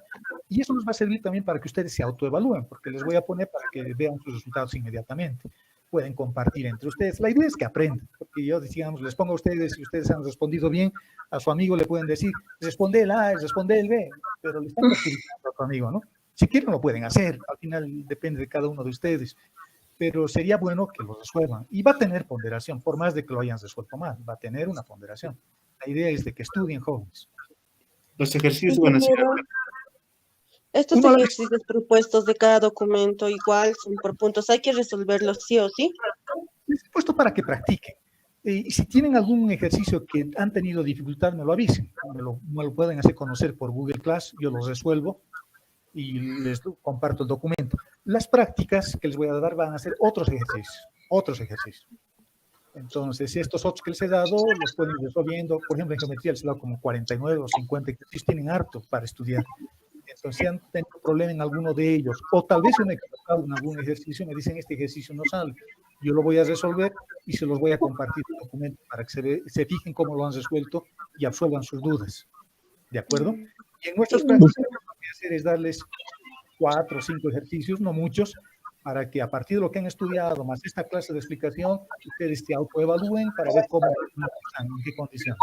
A: y eso nos va a servir también para que ustedes se autoevalúen, porque les voy a poner para que vean sus resultados inmediatamente. Pueden compartir entre ustedes. La idea es que aprendan, porque yo, digamos, les pongo a ustedes, si ustedes han respondido bien, a su amigo le pueden decir, responde el A, responde el B, pero le están perjudicando a tu amigo, ¿no? Si quieren lo pueden hacer, al final depende de cada uno de ustedes, pero sería bueno que lo resuelvan. Y va a tener ponderación, por más de que lo hayan resuelto mal, va a tener una ponderación. La idea es de que estudien jóvenes.
J: Los ejercicios van a ser...
E: Estos ejercicios propuestos de cada documento igual son por puntos, hay que resolverlos sí o sí.
A: Les he puesto para que practiquen. Y si tienen algún ejercicio que han tenido dificultad, me lo avisen. Me lo pueden hacer conocer por Google Class, yo los resuelvo y les comparto el documento. Las prácticas que les voy a dar van a ser otros ejercicios. Entonces, estos otros que les he dado, los pueden ir resolviendo. Por ejemplo, en geometría les he dado como 49 o 50 ejercicios, tienen harto para estudiar. Entonces, si han tenido problema en alguno de ellos, o tal vez han equivocado en algún ejercicio, me dicen, este ejercicio no sale. Yo lo voy a resolver y se los voy a compartir el documento para que se fijen cómo lo han resuelto y absuelvan sus dudas. ¿De acuerdo? Y en nuestras prácticas lo que voy a hacer es darles 4 o 5 ejercicios, no muchos, para que a partir de lo que han estudiado, más esta clase de explicación, ustedes se autoevalúen para ver cómo están, en qué condiciones.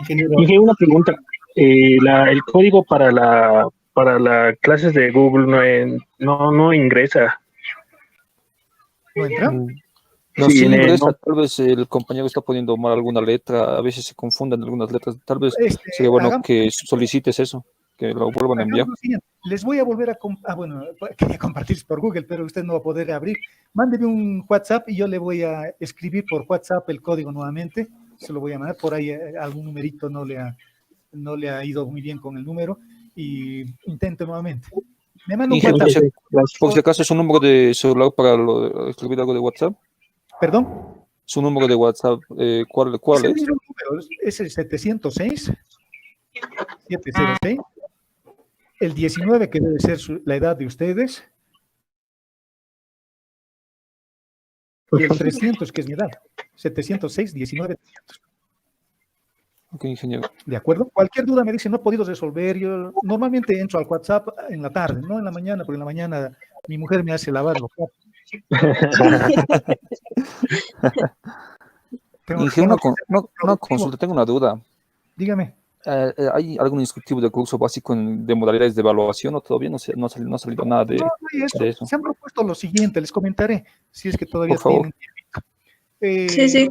J: Ingeniero, una pregunta. El código para la clases de Google no ingresa.
A: ¿No entra?
H: No,
J: Sí,
H: sí ingresa,
J: no.
H: tal vez el compañero está poniendo mal alguna letra, a veces se confunden algunas letras, tal vez sería bueno que solicites eso, que lo vuelvan a enviar.
A: Les voy a volver a bueno, quería compartir por Google, pero usted no va a poder abrir. Mándeme un WhatsApp y yo le voy a escribir por WhatsApp el código nuevamente, se lo voy a mandar, por ahí algún numerito no le ha ido muy bien con el número, y intente nuevamente. Me manda un WhatsApp.
H: Por si acaso, ¿su número de celular para escribir algo de WhatsApp?
A: ¿Perdón?
H: ¿Su número de WhatsApp, cuál
A: Es el
H: es?
A: mismo número, es el 706, el 19, que debe ser la edad de ustedes, y el 300, que es mi edad, 706, 19, 300.
H: Ok, ingeniero.
A: ¿De acuerdo? Cualquier duda me dice, no he podido resolver. Yo normalmente entro al WhatsApp en la tarde, no en la mañana, porque en la mañana mi mujer me hace lavar los platos.
H: Ingeniero, una consulta, tengo una duda.
A: Dígame.
H: ¿Hay algún instructivo de curso básico de modalidades de evaluación o todavía no ha salido nada de eso?
A: Se han propuesto lo siguiente, les comentaré, si es que todavía tienen tiempo.
F: Sí.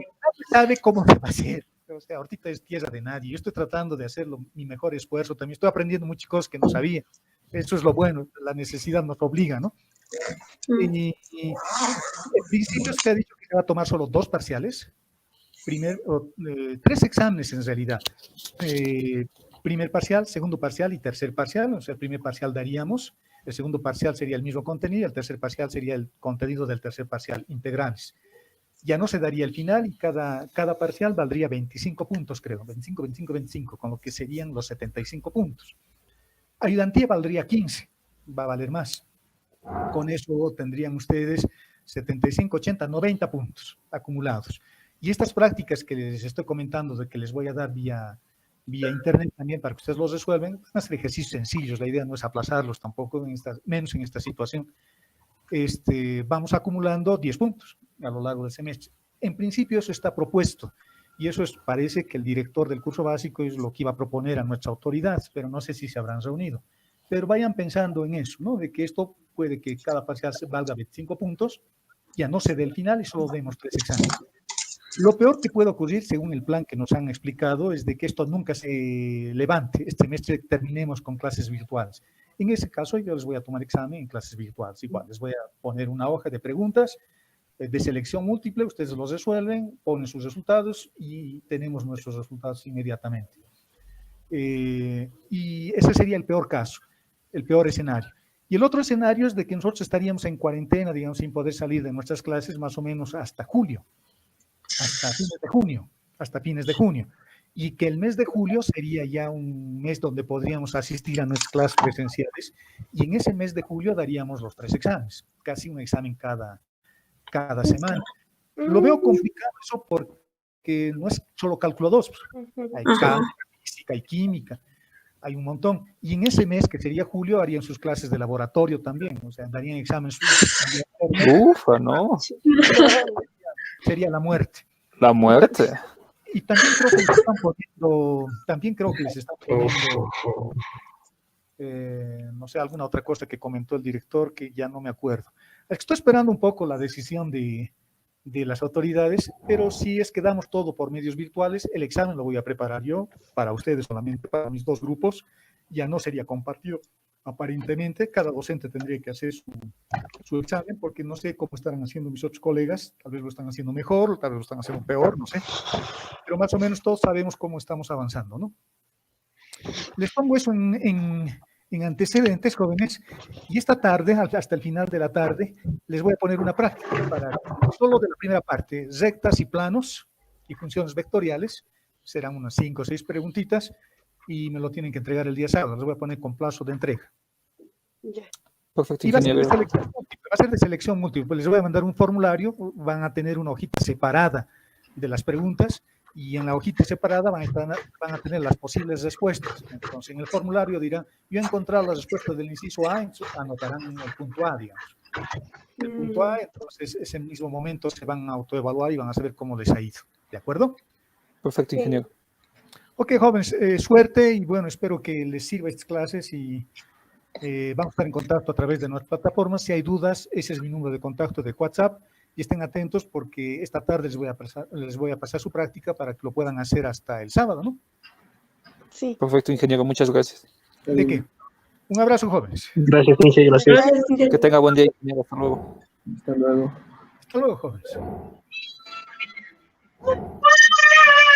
A: ¿Sabe cómo se va a hacer? O sea, ahorita es tierra de nadie. Yo estoy tratando de hacerlo mi mejor esfuerzo. También estoy aprendiendo muchas cosas que no sabía. Eso es lo bueno, la necesidad nos obliga, ¿no? Y en principio se ha dicho que se va a tomar solo 2 parciales. 3 exámenes en realidad. Primer parcial, segundo parcial y tercer parcial. O sea, el primer parcial daríamos, el segundo parcial sería el mismo contenido, el tercer parcial sería el contenido del tercer parcial, integrales. Ya no se daría el final y cada parcial valdría 25 puntos, creo, 25, con lo que serían los 75 puntos. Ayudantía valdría 15, va a valer más. Con eso tendrían ustedes 75, 80, 90 puntos acumulados. Y estas prácticas que les estoy comentando, de que les voy a dar vía internet también para que ustedes los resuelven, van a ser ejercicios sencillos, la idea no es aplazarlos tampoco, menos en esta situación. Vamos acumulando 10 puntos a lo largo del semestre. En principio eso está propuesto, y eso parece que el director del curso básico es lo que iba a proponer a nuestra autoridad, pero no sé si se habrán reunido. Pero vayan pensando en eso, ¿no? De que esto puede que cada parcial valga 25 puntos, ya no se dé el final y solo demos 3 exámenes. Lo peor que puede ocurrir, según el plan que nos han explicado, es de que esto nunca se levante. Este semestre terminemos con clases virtuales. En ese caso, yo les voy a tomar examen en clases virtuales. Igual, les voy a poner una hoja de preguntas de selección múltiple, ustedes los resuelven, ponen sus resultados y tenemos nuestros resultados inmediatamente. Y ese sería el peor caso, el peor escenario. Y el otro escenario es de que nosotros estaríamos en cuarentena, digamos, sin poder salir de nuestras clases más o menos hasta julio, hasta fines de junio. Y que el mes de julio sería ya un mes donde podríamos asistir a nuestras clases presenciales, y en ese mes de julio daríamos los 3 exámenes, casi un examen cada semana. Lo veo complicado eso porque no es solo cálculo 2, hay cálculo, física y química, hay un montón. Y en ese mes, que sería julio, harían sus clases de laboratorio también, o sea, darían exámenes.
H: Ufa, no.
A: Sería la muerte.
H: La muerte.
A: Y también creo que les están poniendo, no sé, alguna otra cosa que comentó el director que ya no me acuerdo. Estoy esperando un poco la decisión de las autoridades, pero si es que damos todo por medios virtuales, el examen lo voy a preparar yo, para ustedes solamente, para mis 2 grupos, ya no sería compartido. Aparentemente, cada docente tendría que hacer su examen, porque no sé cómo estarán haciendo mis otros colegas, tal vez lo están haciendo mejor, tal vez lo están haciendo peor, no sé, pero más o menos todos sabemos cómo estamos avanzando, ¿no? Les pongo eso en antecedentes, jóvenes, y esta tarde, hasta el final de la tarde, les voy a poner una práctica solo de la primera parte, rectas y planos y funciones vectoriales, serán unas 5 o 6 preguntitas, y me lo tienen que entregar el día sábado, les voy a poner con plazo de entrega.
H: Perfecto,
A: Y va a ser
H: ingeniero.
A: de selección múltiple, les voy a mandar un formulario, van a tener una hojita separada de las preguntas, y en la hojita separada van a tener las posibles respuestas. Entonces, en el formulario dirán, yo he encontrado las respuestas del inciso A, anotarán el punto A, digamos. El punto A, entonces, ese mismo momento se van a autoevaluar y van a saber cómo les ha ido. ¿De acuerdo?
H: Perfecto, ingeniero.
A: Ok, jóvenes, suerte, y bueno, espero que les sirva estas clases, y vamos a estar en contacto a través de nuestras plataformas. Si hay dudas, ese es mi número de contacto de WhatsApp, y estén atentos porque esta tarde les voy a pasar su práctica para que lo puedan hacer hasta el sábado, ¿no?
E: Sí.
H: Perfecto, ingeniero. Muchas gracias.
A: ¿De qué? Un abrazo, jóvenes.
J: Gracias, ingeniero. Gracias.
H: Que tenga buen día, ingeniero. Hasta luego.
B: Hasta luego.
A: Hasta luego, jóvenes.